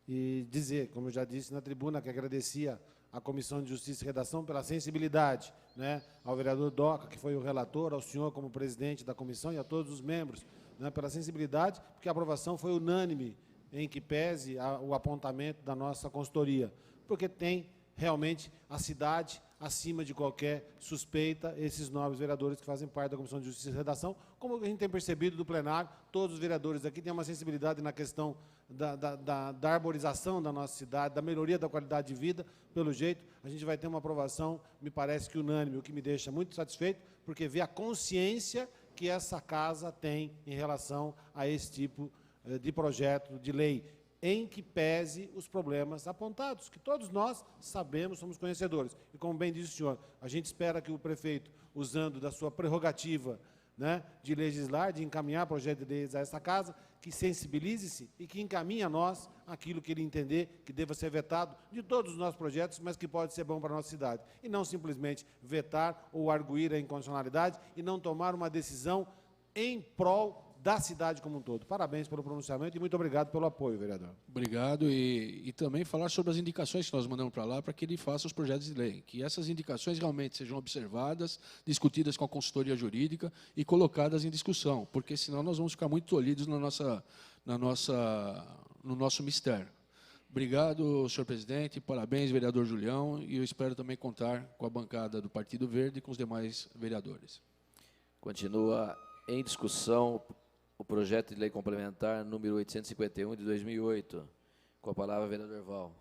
e dizer, como eu já disse na tribuna, que agradecia à Comissão de Justiça e Redação pela sensibilidade, né, ao vereador Doca, que foi o relator, ao senhor como presidente da comissão e a todos os membros, né, pela sensibilidade, porque a aprovação foi unânime, em que pese o apontamento da nossa consultoria, porque tem realmente a cidade acima de qualquer suspeita, esses nobres vereadores que fazem parte da Comissão de Justiça e Redação, como a gente tem percebido do plenário, todos os vereadores aqui têm uma sensibilidade na questão da arborização da nossa cidade, da melhoria da qualidade de vida. Pelo jeito, a gente vai ter uma aprovação, me parece que unânime, o que me deixa muito satisfeito, porque vê a consciência que essa casa tem em relação a esse tipo de projeto de lei, em que pese os problemas apontados, que todos nós sabemos, somos conhecedores. E, como bem disse o senhor, a gente espera que o prefeito, usando da sua prerrogativa, né, de legislar, de encaminhar projeto de leis a essa casa, que sensibilize-se e que encaminhe a nós aquilo que ele entender que deva ser vetado de todos os nossos projetos, mas que pode ser bom para a nossa cidade. E não simplesmente vetar ou arguir a inconstitucionalidade e não tomar uma decisão em prol da cidade como um todo. Parabéns pelo pronunciamento e muito obrigado pelo apoio, vereador. Obrigado. E também falar sobre as indicações que nós mandamos para lá para que ele faça os projetos de lei. Que essas indicações realmente sejam observadas, discutidas com a consultoria jurídica e colocadas em discussão, porque senão nós vamos ficar muito tolhidos no nosso mistério. Obrigado, senhor presidente. Parabéns, vereador Julião. E eu espero também contar com a bancada do Partido Verde e com os demais vereadores. Continua em discussão o projeto de lei complementar número 851 de 2008. Com a palavra, vereador Val.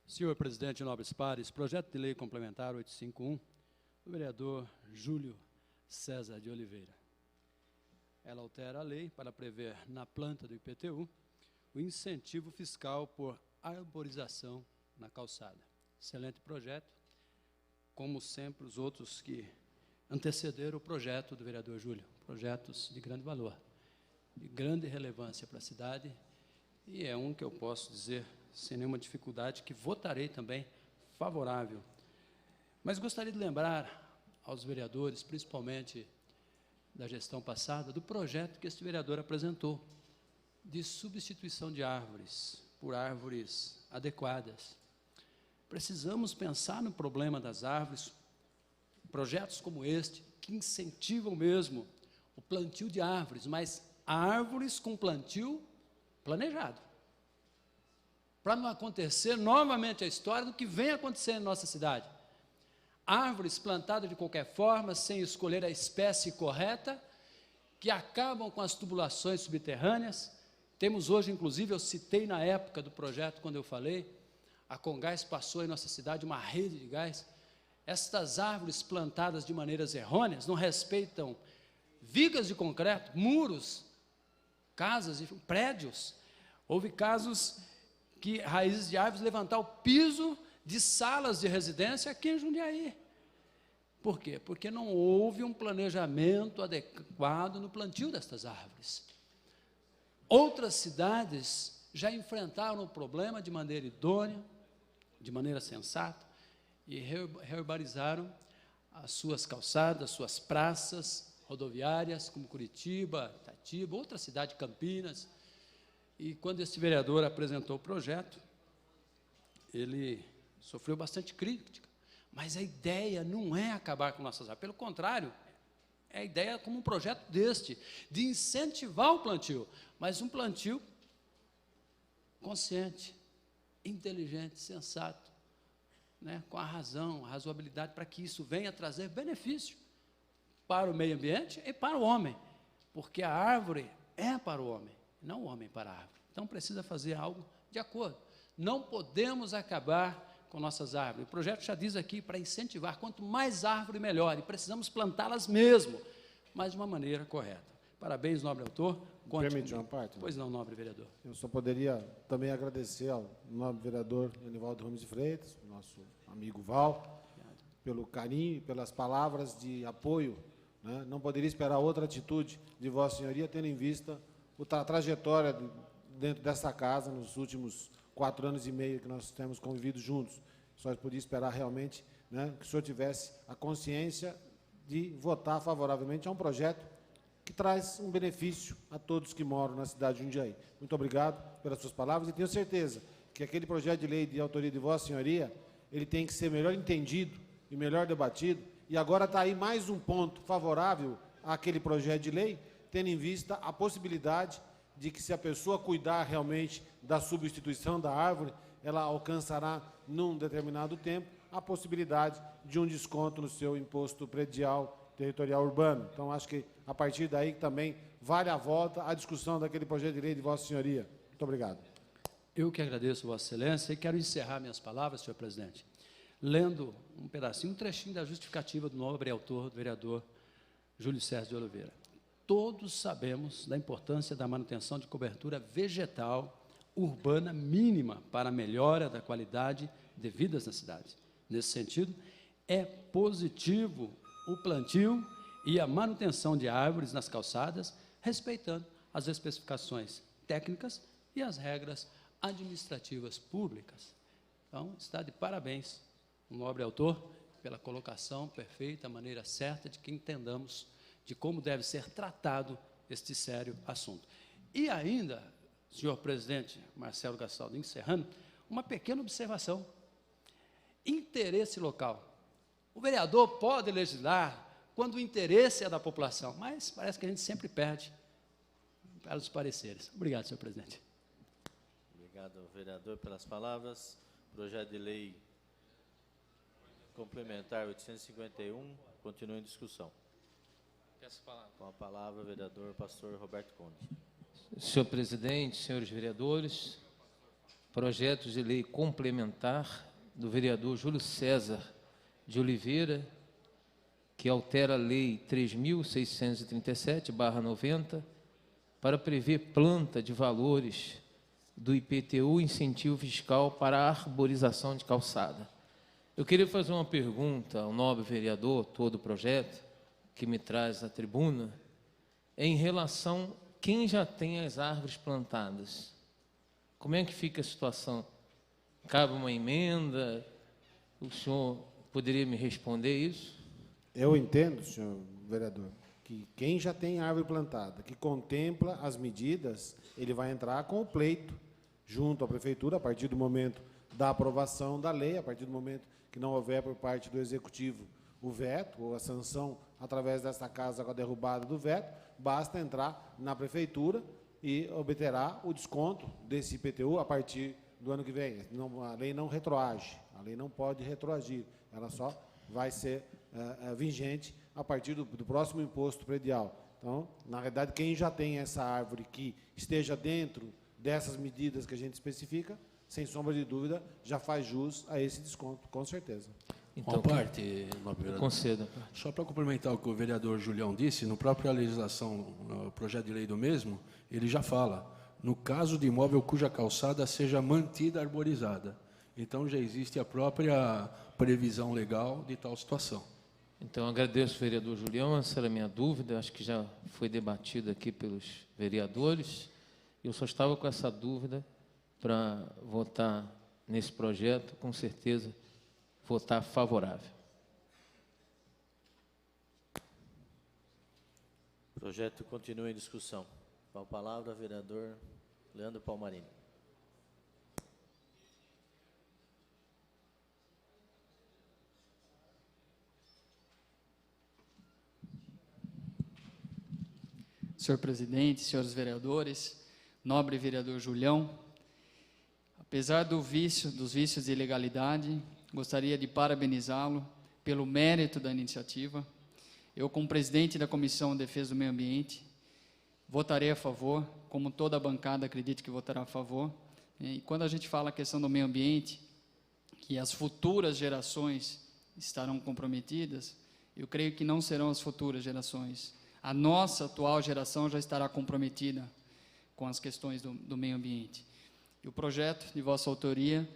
Senhor presidente, nobres pares, projeto de lei complementar 851 do vereador Júlio César de Oliveira. Ela altera a lei para prever na planta do IPTU o incentivo fiscal por arborização na calçada. Excelente projeto, como sempre os outros que antecederam o projeto do vereador Júlio. Projetos de grande valor, de grande relevância para a cidade, e é um que eu posso dizer, sem nenhuma dificuldade, que votarei também favorável. Mas gostaria de lembrar aos vereadores, principalmente da gestão passada, do projeto que este vereador apresentou, de substituição de árvores por árvores adequadas. Precisamos pensar no problema das árvores, projetos como este, que incentivam mesmo o plantio de árvores, mas árvores com plantio planejado, para não acontecer novamente a história do que vem acontecendo em nossa cidade. Árvores plantadas de qualquer forma, sem escolher a espécie correta, que acabam com as tubulações subterrâneas. Temos hoje, inclusive, eu citei na época do projeto, quando eu falei, a Congás passou em nossa cidade uma rede de gás. Estas árvores plantadas de maneiras errôneas não respeitam vigas de concreto, muros, casas e prédios. Houve casos que raízes de árvores levantaram o piso de salas de residência aqui em Jundiaí. Por quê? Porque não houve um planejamento adequado no plantio destas árvores. Outras cidades já enfrentaram o problema de maneira idônea, de maneira sensata, e rearborizaram as suas calçadas, suas praças rodoviárias, como Curitiba, Itatiba, outra cidade, Campinas. E quando este vereador apresentou o projeto, ele sofreu bastante crítica, mas a ideia não é acabar com nossas árvores, pelo contrário, a ideia é como um projeto deste, de incentivar o plantio, mas um plantio consciente, inteligente, sensato, né, com a razão, a razoabilidade, para que isso venha trazer benefício para o meio ambiente e para o homem, porque a árvore é para o homem, não o homem para a árvore. Então, precisa fazer algo de acordo. Não podemos acabar com nossas árvores. O projeto já diz aqui, para incentivar, quanto mais árvore, melhor, e precisamos plantá-las mesmo, mas de uma maneira correta. Parabéns, nobre autor. Permite uma parte? Pois não, nobre vereador. Eu só poderia também agradecer ao nobre vereador Enivaldo Ramos de Freitas, nosso amigo Val, pelo carinho e pelas palavras de apoio, né? Não poderia esperar outra atitude de Vossa Senhoria, tendo em vista a trajetória dentro dessa casa nos últimos 4 anos e meio que nós temos convivido juntos. Só podia esperar realmente, né, que o senhor tivesse a consciência de votar favoravelmente a um projeto que traz um benefício a todos que moram na cidade de Jundiaí. Muito obrigado pelas suas palavras e tenho certeza que aquele projeto de lei de autoria de Vossa Senhoria, ele tem que ser melhor entendido e melhor debatido, e agora está aí mais um ponto favorável àquele projeto de lei, tendo em vista a possibilidade de que, se a pessoa cuidar realmente da substituição da árvore, ela alcançará, num determinado tempo, a possibilidade de um desconto no seu imposto predial territorial urbano. Então, acho que, a partir daí, também vale a volta a discussão daquele projeto de lei de Vossa Senhoria. Muito obrigado. Eu que agradeço, Vossa Excelência, e quero encerrar minhas palavras, senhor presidente, lendo um pedacinho, um trechinho da justificativa do nobre autor, do vereador Júlio César de Oliveira. Todos sabemos da importância da manutenção de cobertura vegetal urbana mínima para a melhora da qualidade de vidas na cidade. Nesse sentido, é positivo o plantio e a manutenção de árvores nas calçadas, respeitando as especificações técnicas e as regras administrativas públicas. Então, está de parabéns um nobre autor, pela colocação perfeita, a maneira certa de que entendamos de como deve ser tratado este sério assunto. E ainda, senhor presidente Marcelo Gastaldo, encerrando, uma pequena observação. Interesse local. O vereador pode legislar quando o interesse é da população, mas parece que a gente sempre perde para os pareceres. Obrigado, senhor presidente. Obrigado, vereador, pelas palavras. Projeto de lei complementar 851, continua em discussão. Com a palavra, vereador pastor Roberto Conde. Senhor presidente, senhores vereadores, projeto de lei complementar do vereador Júlio César de Oliveira, que altera a lei 3.637/90, para prever planta de valores do IPTU, incentivo fiscal para a arborização de calçada. Eu queria fazer uma pergunta ao nobre vereador, todo o projeto, que me traz à tribuna, em relação a quem já tem as árvores plantadas. Como é que fica a situação? Cabe uma emenda? O senhor poderia me responder isso? Eu entendo, senhor vereador, que quem já tem árvore plantada, que contempla as medidas, ele vai entrar com o pleito junto à prefeitura, a partir do momento da aprovação da lei, a partir do momento que não houver por parte do executivo o veto ou a sanção através desta casa com a derrubada do veto, basta entrar na prefeitura e obterá o desconto desse IPTU a partir do ano que vem. Não, a lei não retroage, a lei não pode retroagir, ela só vai ser vigente a partir do próximo imposto predial. Então, na realidade, quem já tem essa árvore que esteja dentro dessas medidas que a gente especifica, sem sombra de dúvida, já faz jus a esse desconto, com certeza. Então, uma parte, conceda. Só para complementar o que o vereador Julião disse, no própria legislação, no projeto de lei do mesmo, ele já fala, no caso de imóvel cuja calçada seja mantida arborizada. Então, já existe a própria previsão legal de tal situação. Então, agradeço, vereador Julião, essa era a minha dúvida, acho que já foi debatida aqui pelos vereadores. Eu só estava com essa dúvida para votar nesse projeto, com certeza votar favorável. O projeto continua em discussão. Com a palavra, vereador Leandro Palmarini. Senhor presidente, senhores vereadores, nobre vereador Julião, apesar dos vícios de ilegalidade, gostaria de parabenizá-lo pelo mérito da iniciativa. Eu, como presidente da Comissão de Defesa do Meio Ambiente, votarei a favor, como toda a bancada acredito que votará a favor. E quando a gente fala a questão do meio ambiente, que as futuras gerações estarão comprometidas, eu creio que não serão as futuras gerações. A nossa atual geração já estará comprometida com as questões do meio ambiente. E o projeto de vossa autoria,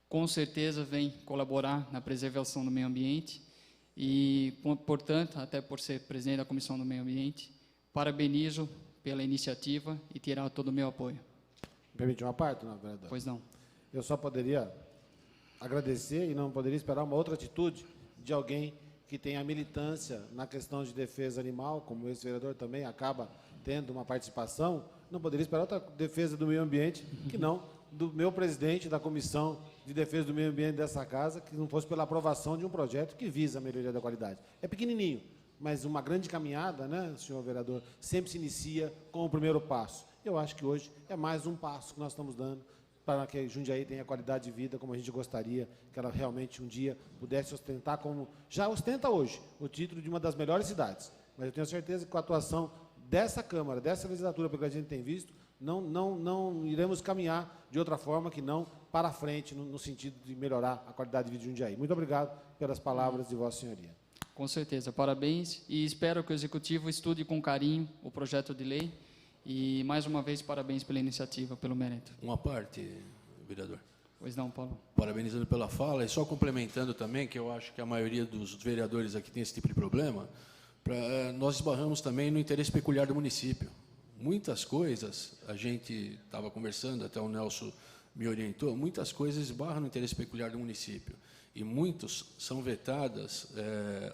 com certeza, vem colaborar na preservação do meio ambiente e, portanto, até por ser presidente da Comissão do Meio Ambiente, parabenizo pela iniciativa e terá todo o meu apoio. Me permite uma parte, não, vereador? Pois não. Eu só poderia agradecer e não poderia esperar uma outra atitude de alguém que tem a militância na questão de defesa animal, como esse vereador também acaba tendo uma participação, não poderia esperar outra defesa do meio ambiente que não do meu presidente da Comissão de Defesa do Meio Ambiente dessa casa, que não fosse pela aprovação de um projeto que visa a melhoria da qualidade. É pequenininho, mas uma grande caminhada, né, senhor vereador, sempre se inicia com o primeiro passo. Eu acho que hoje é mais um passo que nós estamos dando para que Jundiaí tenha qualidade de vida como a gente gostaria, que ela realmente um dia pudesse ostentar, como já ostenta hoje, o título de uma das melhores cidades. Mas eu tenho certeza que com a atuação dessa Câmara, dessa legislatura, pelo que a gente tem visto, não iremos caminhar de outra forma que não para frente, no sentido de melhorar a qualidade de vida de Jundiaí. Muito obrigado pelas palavras de Vossa Senhoria. Com certeza, parabéns e espero que o Executivo estude com carinho o projeto de lei e, mais uma vez, parabéns pela iniciativa, pelo mérito. Uma parte, vereador. Pois não, Paulo. Parabenizando pela fala e só complementando também, que eu acho que a maioria dos vereadores aqui tem esse tipo de problema, nós esbarramos também no interesse peculiar do município. Muitas coisas, a gente estava conversando, até o Nelson me orientou, muitas coisas esbarram no interesse peculiar do município. e muitos são vetadas,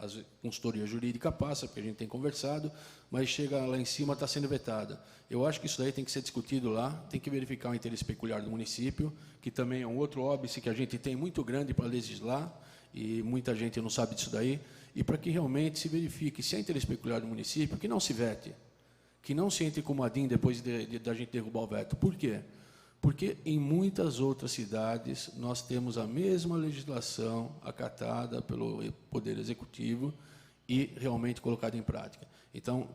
a consultoria jurídica passa, porque a gente tem conversado, mas chega lá em cima, está sendo vetada. Eu acho que isso daí tem que ser discutido lá, tem que verificar o interesse peculiar do município, que também é um outro óbice que a gente tem muito grande para legislar, e muita gente não sabe disso daí, e para que realmente se verifique se é interesse peculiar do município, que não se vete, que não se entre com o ADIM depois da gente derrubar o veto. Por quê? Porque em muitas outras cidades nós temos a mesma legislação acatada pelo Poder Executivo e realmente colocada em prática. Então,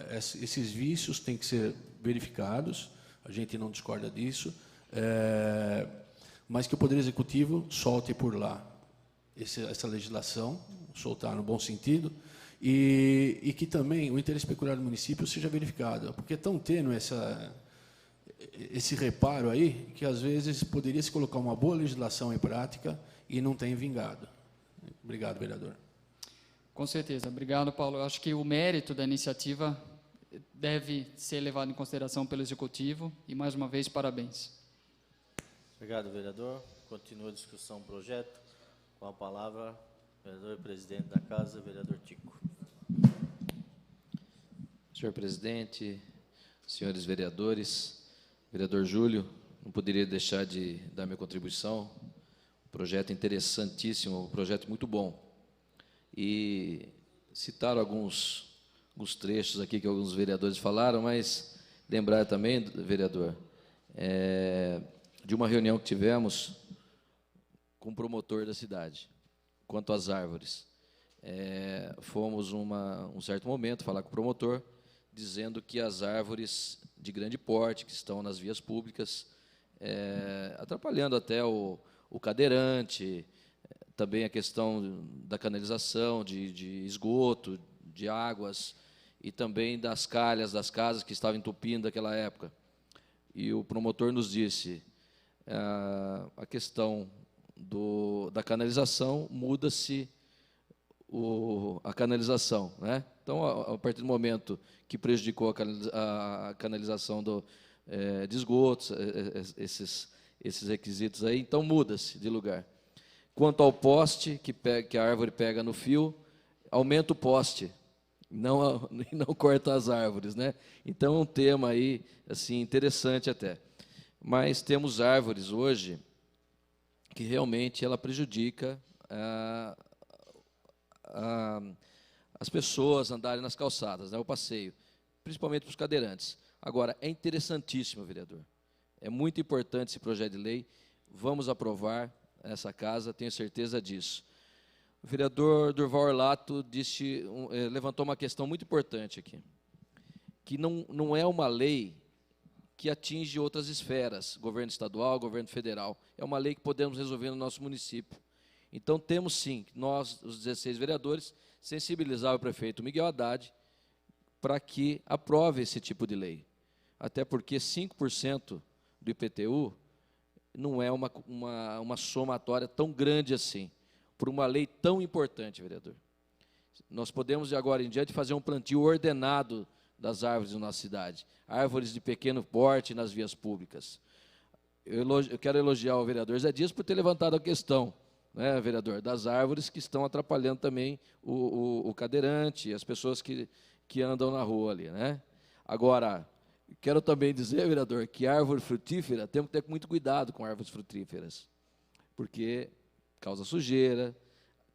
esses vícios têm que ser verificados, a gente não discorda disso, mas que o Poder Executivo solte por lá essa legislação, soltar no bom sentido, e que também o interesse peculiar do município seja verificado, porque é tão tênue esse reparo aí, que às vezes poderia se colocar uma boa legislação em prática e não tem vingado. Obrigado, vereador. Com certeza. Obrigado, Paulo. Eu acho que o mérito da iniciativa deve ser levado em consideração pelo Executivo e, mais uma vez, parabéns. Obrigado, vereador. Continua a discussão do projeto. Com a palavra, o vereador e presidente da Casa, vereador Tico. Senhor presidente, senhores vereadores, vereador Júlio, não poderia deixar de dar minha contribuição. Projeto interessantíssimo, um projeto muito bom. E citaram alguns trechos aqui que alguns vereadores falaram, mas lembrar também, vereador, de uma reunião que tivemos com o promotor da cidade, quanto às árvores. Fomos, um certo momento, falar com o promotor, dizendo que as árvores de grande porte, que estão nas vias públicas, atrapalhando até o cadeirante, também a questão da canalização, de esgoto, de águas, e também das calhas das casas que estavam entupindo naquela época. E o promotor nos disse, a questão da canalização, muda-se a canalização, né? Então, a partir do momento que prejudicou a canalização de esgotos, esses requisitos aí, então muda-se de lugar. Quanto ao poste, que a árvore pega no fio, aumenta o poste, não corta as árvores, né? Então, é um tema aí, assim, interessante até. Mas temos árvores hoje que realmente ela prejudica as pessoas andarem nas calçadas, né, o passeio, principalmente para os cadeirantes. Agora, é interessantíssimo, vereador. É muito importante esse projeto de lei. Vamos aprovar essa casa, tenho certeza disso. O vereador Durval Orlato levantou uma questão muito importante aqui, que não é uma lei que atinge outras esferas, governo estadual, governo federal. É uma lei que podemos resolver no nosso município. Então, temos sim, nós, os 16 vereadores, sensibilizar o prefeito Miguel Haddad para que aprove esse tipo de lei. Até porque 5% do IPTU não é uma somatória tão grande assim, por uma lei tão importante, vereador. Nós podemos, de agora em diante, fazer um plantio ordenado das árvores na nossa cidade, árvores de pequeno porte nas vias públicas. Eu quero elogiar o vereador Zé Dias por ter levantado a questão, né, vereador, das árvores que estão atrapalhando também o cadeirante, as pessoas que andam na rua ali, né? Agora, quero também dizer, vereador, que árvore frutífera, temos que ter muito cuidado com árvores frutíferas, porque causa sujeira,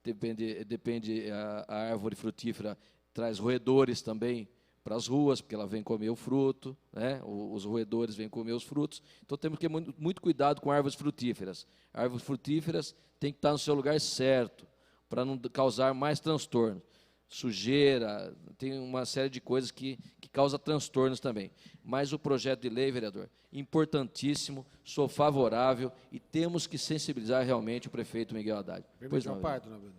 depende a árvore frutífera traz roedores também para as ruas, porque ela vem comer o fruto, né? Os roedores vêm comer os frutos. Então, temos que ter muito cuidado com árvores frutíferas. Árvores frutíferas têm que estar no seu lugar certo, para não causar mais transtorno. Sujeira, tem uma série de coisas que causam transtornos também. Mas o projeto de lei, vereador, importantíssimo, sou favorável e temos que sensibilizar realmente o prefeito Miguel Haddad. Pois não, vereador.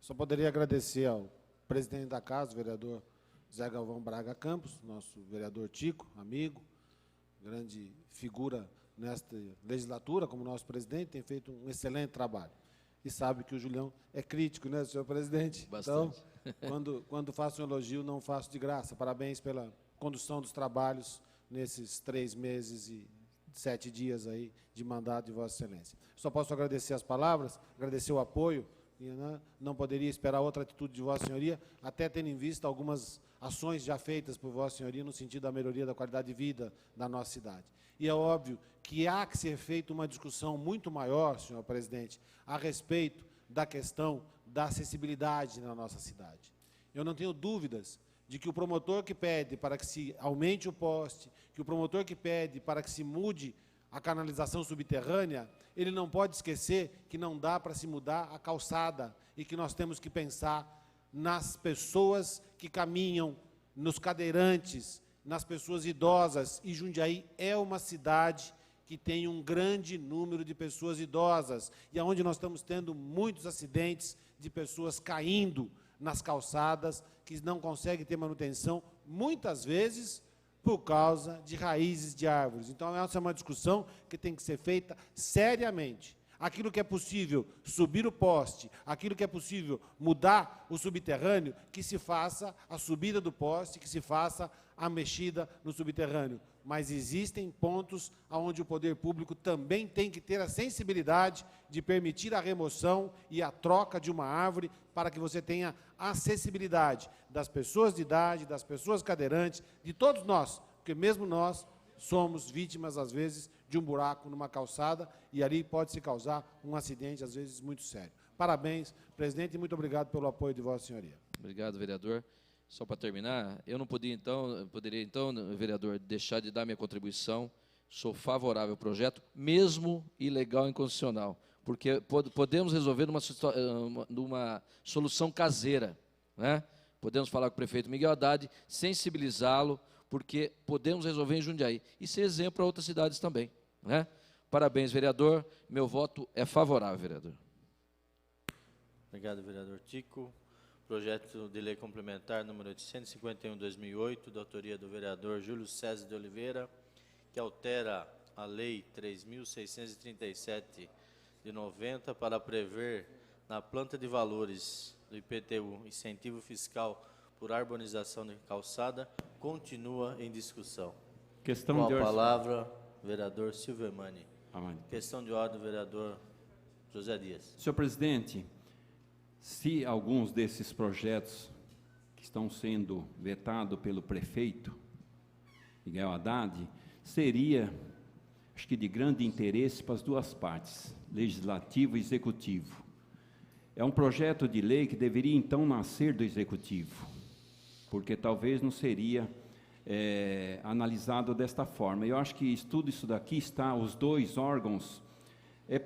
Só poderia agradecer ao presidente da casa, o vereador Zé Galvão Braga Campos, nosso vereador Tico, amigo, grande figura nesta legislatura, como nosso presidente, tem feito um excelente trabalho. E sabe que o Julião é crítico, né, senhor presidente? Bastante. Então, quando faço um elogio, não faço de graça. Parabéns pela condução dos trabalhos nesses 3 meses e 7 dias aí de mandato de Vossa Excelência. Só posso agradecer as palavras, agradecer o apoio, e, né, não poderia esperar outra atitude de Vossa Senhoria, até tendo em vista algumas ações já feitas por Vossa Senhoria no sentido da melhoria da qualidade de vida da nossa cidade. E é óbvio que há que ser feita uma discussão muito maior, senhor presidente, a respeito da questão da acessibilidade na nossa cidade. Eu não tenho dúvidas de que o promotor que pede para que se aumente o poste, que o promotor que pede para que se mude a canalização subterrânea, ele não pode esquecer que não dá para se mudar a calçada e que nós temos que pensar nas pessoas que caminham, nos cadeirantes, nas pessoas idosas. E Jundiaí é uma cidade que tem um grande número de pessoas idosas e onde nós estamos tendo muitos acidentes de pessoas caindo nas calçadas, que não conseguem ter manutenção, muitas vezes por causa de raízes de árvores. Então, essa é uma discussão que tem que ser feita seriamente. Aquilo que é possível subir o poste, aquilo que é possível mudar o subterrâneo, que se faça a subida do poste, que se faça a mexida no subterrâneo. Mas existem pontos onde o poder público também tem que ter a sensibilidade de permitir a remoção e a troca de uma árvore para que você tenha acessibilidade das pessoas de idade, das pessoas cadeirantes, de todos nós, porque mesmo nós somos vítimas, às vezes, de um buraco numa calçada e ali pode se causar um acidente, às vezes, muito sério. Parabéns, presidente, e muito obrigado pelo apoio de Vossa Senhoria. Obrigado, vereador. Só para terminar, eu não poderia, então, vereador, deixar de dar minha contribuição. Sou favorável ao projeto, mesmo ilegal e inconstitucional, porque podemos resolver numa solução caseira, né? Podemos falar com o prefeito Miguel Haddad, sensibilizá-lo, porque podemos resolver em Jundiaí e ser exemplo para outras cidades também, né? Parabéns, vereador. Meu voto é favorável, vereador. Obrigado, vereador Tico. Projeto de lei complementar número 851/2008, da autoria do vereador Júlio César de Oliveira, que altera a lei 3.637 de 90 para prever na planta de valores do IPTU incentivo fiscal por arborização de calçada, continua em discussão. Questão Com de a ordem. palavra, vereador Silvermani. Amém. Questão de ordem, vereador José Dias. Senhor presidente, se alguns desses projetos que estão sendo vetados pelo prefeito Miguel Haddad, seria, acho que de grande interesse para as duas partes, legislativo e executivo. É um projeto de lei que deveria, então, nascer do executivo, porque talvez não seria analisado desta forma. Eu acho que tudo isso daqui está, os dois órgãos,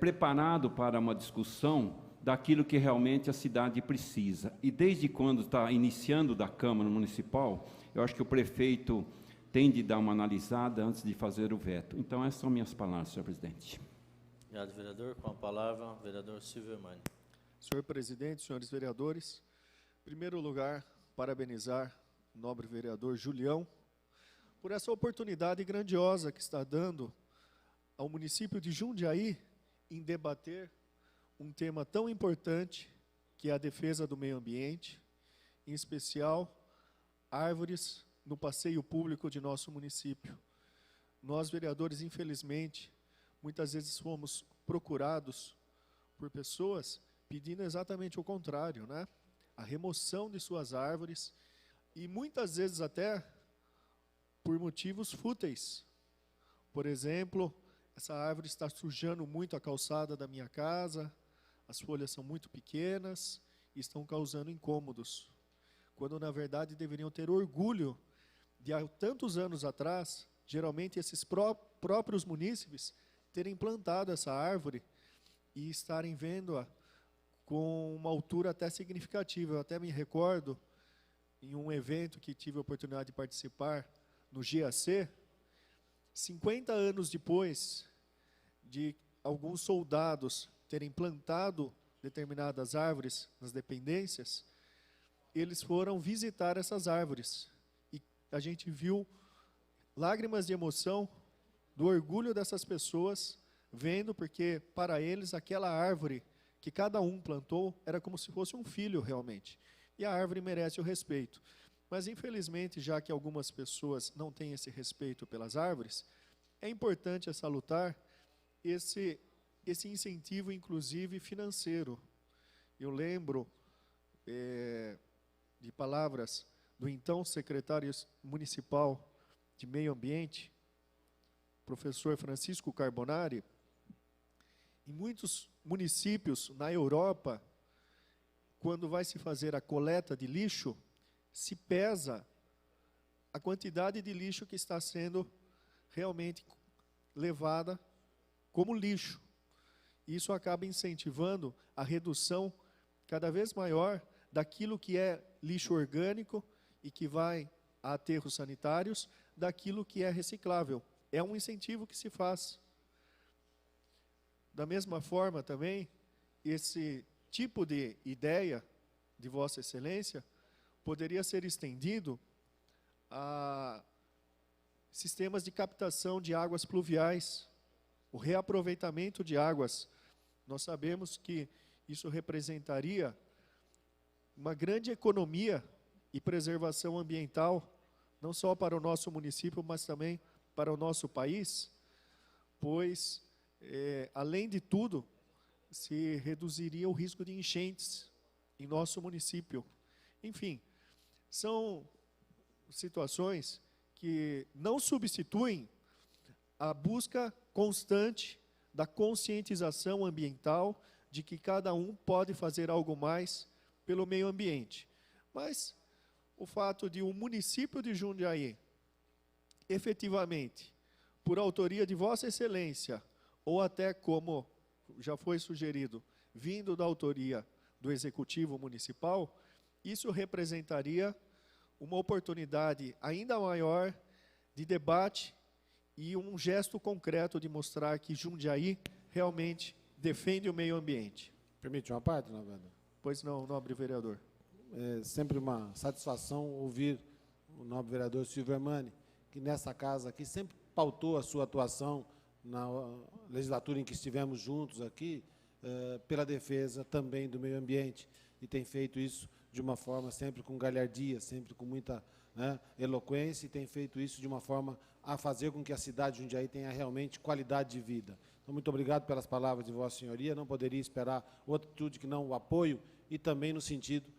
preparado para uma discussão daquilo que realmente a cidade precisa. E desde quando está iniciando da Câmara Municipal, eu acho que o prefeito tem de dar uma analisada antes de fazer o veto. Então, essas são minhas palavras, senhor presidente. Obrigado, vereador. Com a palavra, vereador Silvermani. Senhor presidente, senhores vereadores, em primeiro lugar, parabenizar o nobre vereador Julião por essa oportunidade grandiosa que está dando ao município de Jundiaí em debater um tema tão importante, que é a defesa do meio ambiente, em especial árvores no passeio público de nosso município. Nós, vereadores, infelizmente, muitas vezes fomos procurados por pessoas pedindo exatamente o contrário, né? A remoção de suas árvores, e muitas vezes até por motivos fúteis. Por exemplo, essa árvore está sujando muito a calçada da minha casa, as folhas são muito pequenas e estão causando incômodos, quando na verdade deveriam ter orgulho de há tantos anos atrás, geralmente esses próprios munícipes terem plantado essa árvore e estarem vendo-a com uma altura até significativa. Eu até me recordo, em um evento que tive a oportunidade de participar no GAC, 50 anos depois de alguns soldados terem plantado determinadas árvores nas dependências, eles foram visitar essas árvores. E a gente viu lágrimas de emoção, do orgulho dessas pessoas, vendo, porque para eles aquela árvore que cada um plantou era como se fosse um filho realmente. E a árvore merece o respeito. Mas, infelizmente, já que algumas pessoas não têm esse respeito pelas árvores, é importante salutar esse incentivo, inclusive financeiro. Eu lembro de palavras do então secretário municipal de Meio Ambiente, professor Francisco Carbonari. Em muitos municípios na Europa, quando vai se fazer a coleta de lixo, se pesa a quantidade de lixo que está sendo realmente levada como lixo. Isso acaba incentivando a redução cada vez maior daquilo que é lixo orgânico e que vai a aterros sanitários, daquilo que é reciclável. É um incentivo que se faz. Da mesma forma também, esse tipo de ideia de Vossa Excelência poderia ser estendido a sistemas de captação de águas pluviais, o reaproveitamento de águas. Nós sabemos que isso representaria uma grande economia e preservação ambiental, não só para o nosso município, mas também para o nosso país, pois, além de tudo, se reduziria o risco de enchentes em nosso município. Enfim, são situações que não substituem a busca constante da conscientização ambiental, de que cada um pode fazer algo mais pelo meio ambiente. Mas o fato de o município de Jundiaí, efetivamente, por autoria de Vossa Excelência, ou até como já foi sugerido, vindo da autoria do Executivo Municipal, isso representaria uma oportunidade ainda maior de debate e um gesto concreto de mostrar que Jundiaí realmente defende o meio ambiente. Permite uma parte, Lavanda? Pois não, nobre vereador. É sempre uma satisfação ouvir o nobre vereador Silvio Hermani, que nessa casa aqui sempre pautou a sua atuação na legislatura em que estivemos juntos aqui, pela defesa também do meio ambiente, e tem feito isso de uma forma sempre com galhardia, sempre com muita eloquência, e tem feito isso de uma forma a fazer com que a cidade de Jundiaí tenha realmente qualidade de vida. Então, muito obrigado pelas palavras de Vossa Senhoria, não poderia esperar outra atitude que não o apoio, e também no sentido,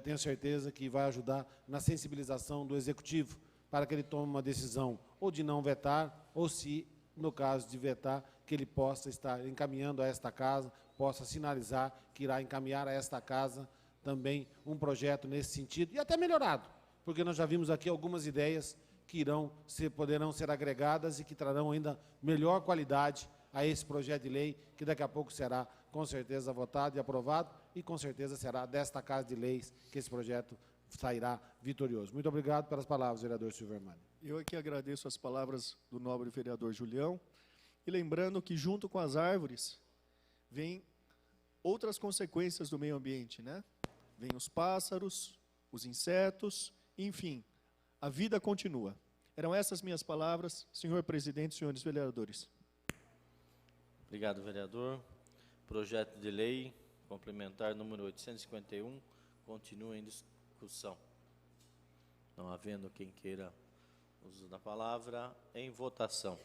tenho certeza que vai ajudar na sensibilização do Executivo, para que ele tome uma decisão ou de não vetar, ou se, no caso de vetar, que ele possa estar encaminhando a esta casa, possa sinalizar que irá encaminhar a esta casa também um projeto nesse sentido, e até melhorado, porque nós já vimos aqui algumas ideias que poderão ser agregadas e que trarão ainda melhor qualidade a esse projeto de lei, que daqui a pouco será, com certeza, votado e aprovado, e com certeza será desta Casa de Leis que esse projeto sairá vitorioso. Muito obrigado pelas palavras, vereador Silvio Hermani. Eu aqui agradeço as palavras do nobre vereador Julião, e lembrando que, junto com as árvores, vem outras consequências do meio ambiente, né? Vêm os pássaros, os insetos, enfim, a vida continua. Eram essas minhas palavras, senhor presidente, senhores vereadores. Obrigado, vereador. Projeto de lei complementar número 851 continua em discussão. Não havendo quem queira uso da palavra, em votação.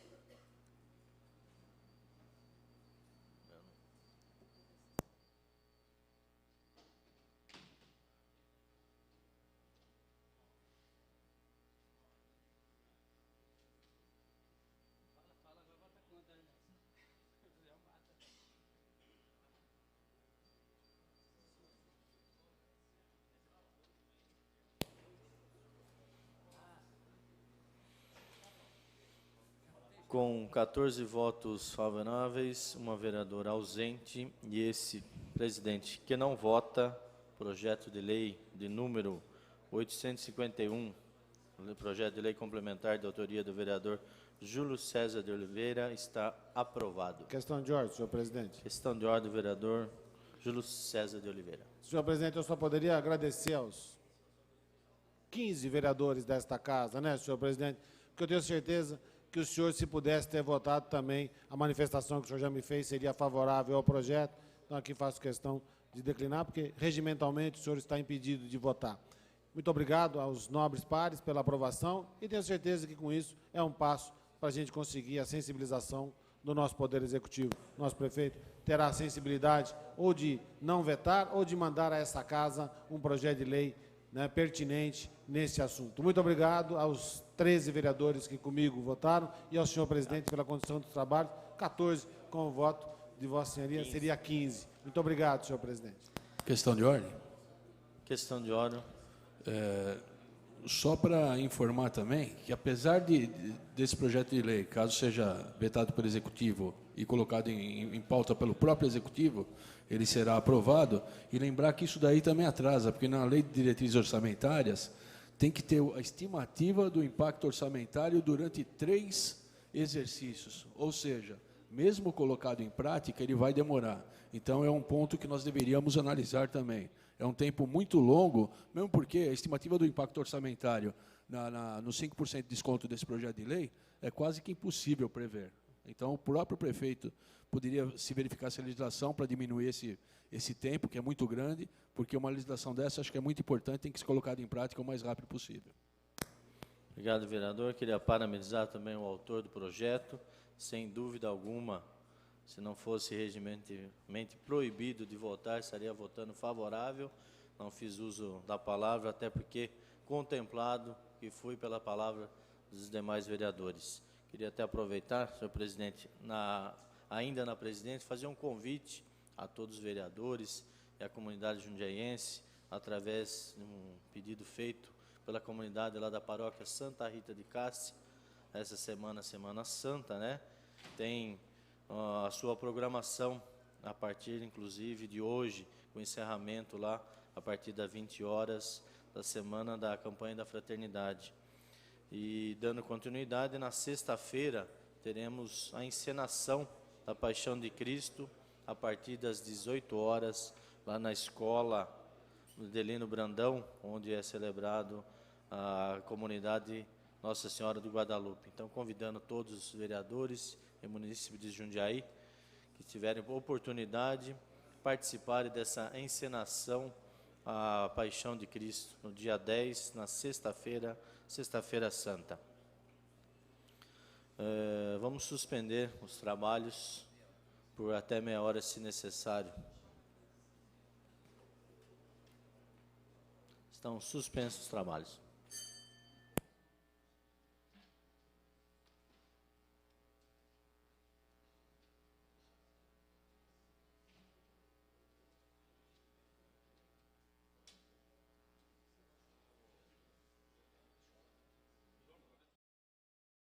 Com 14 votos favoráveis, uma vereadora ausente e esse presidente que não vota, projeto de lei de número 851, projeto de lei complementar de autoria do vereador Júlio César de Oliveira, está aprovado. Questão de ordem, senhor presidente. Questão de ordem, vereador Júlio César de Oliveira. Senhor presidente, eu só poderia agradecer aos 15 vereadores desta casa, né, senhor presidente, porque eu tenho certeza que o senhor, se pudesse ter votado também, a manifestação que o senhor já me fez seria favorável ao projeto. Então, aqui faço questão de declinar, porque, regimentalmente, o senhor está impedido de votar. Muito obrigado aos nobres pares pela aprovação, e tenho certeza que, com isso, é um passo para a gente conseguir a sensibilização do nosso Poder Executivo. Nosso prefeito terá a sensibilidade ou de não vetar ou de mandar a essa casa um projeto de lei, né, pertinente nesse assunto. Muito obrigado aos 13 vereadores que comigo votaram e ao senhor presidente pela condução do trabalho. 14 com o voto de Vossa Senhoria, seria 15. Muito obrigado, senhor presidente. Questão de ordem? Questão de ordem. Só para informar também que, apesar desse projeto de lei, caso seja vetado pelo Executivo e colocado em pauta pelo próprio Executivo, ele será aprovado. E lembrar que isso daí também atrasa, porque na Lei de Diretrizes Orçamentárias tem que ter a estimativa do impacto orçamentário durante 3 exercícios. Ou seja, mesmo colocado em prática, ele vai demorar. Então, é um ponto que nós deveríamos analisar também. É um tempo muito longo, mesmo porque a estimativa do impacto orçamentário no 5% de desconto desse projeto de lei é quase que impossível prever. Então, o próprio prefeito poderia se verificar essa legislação para diminuir esse tempo, que é muito grande, porque uma legislação dessa acho que é muito importante, tem que ser colocada em prática o mais rápido possível. Obrigado, vereador. Queria parabenizar também o autor do projeto. Sem dúvida alguma, se não fosse regimentalmente proibido de votar, estaria votando favorável. Não fiz uso da palavra, até porque contemplado que fui pela palavra dos demais vereadores. Queria até aproveitar, senhor presidente, ainda na presidência, fazer um convite a todos os vereadores e à comunidade jundiaiense, através de um pedido feito pela comunidade lá da paróquia Santa Rita de Cássia, essa semana, Semana Santa, né? Tem a sua programação a partir, inclusive, de hoje, com encerramento lá, a partir das 20 horas da semana da campanha da fraternidade. E, dando continuidade, na sexta-feira, teremos a encenação da Paixão de Cristo, a partir das 18 horas, lá na escola Delino Brandão, onde é celebrado a comunidade Nossa Senhora do Guadalupe. Então, convidando todos os vereadores e municípios de Jundiaí que tiverem oportunidade, participarem dessa encenação, a Paixão de Cristo, no dia 10, na sexta-feira, Sexta-feira Santa. Vamos suspender os trabalhos por até meia hora, se necessário. Estão suspensos os trabalhos.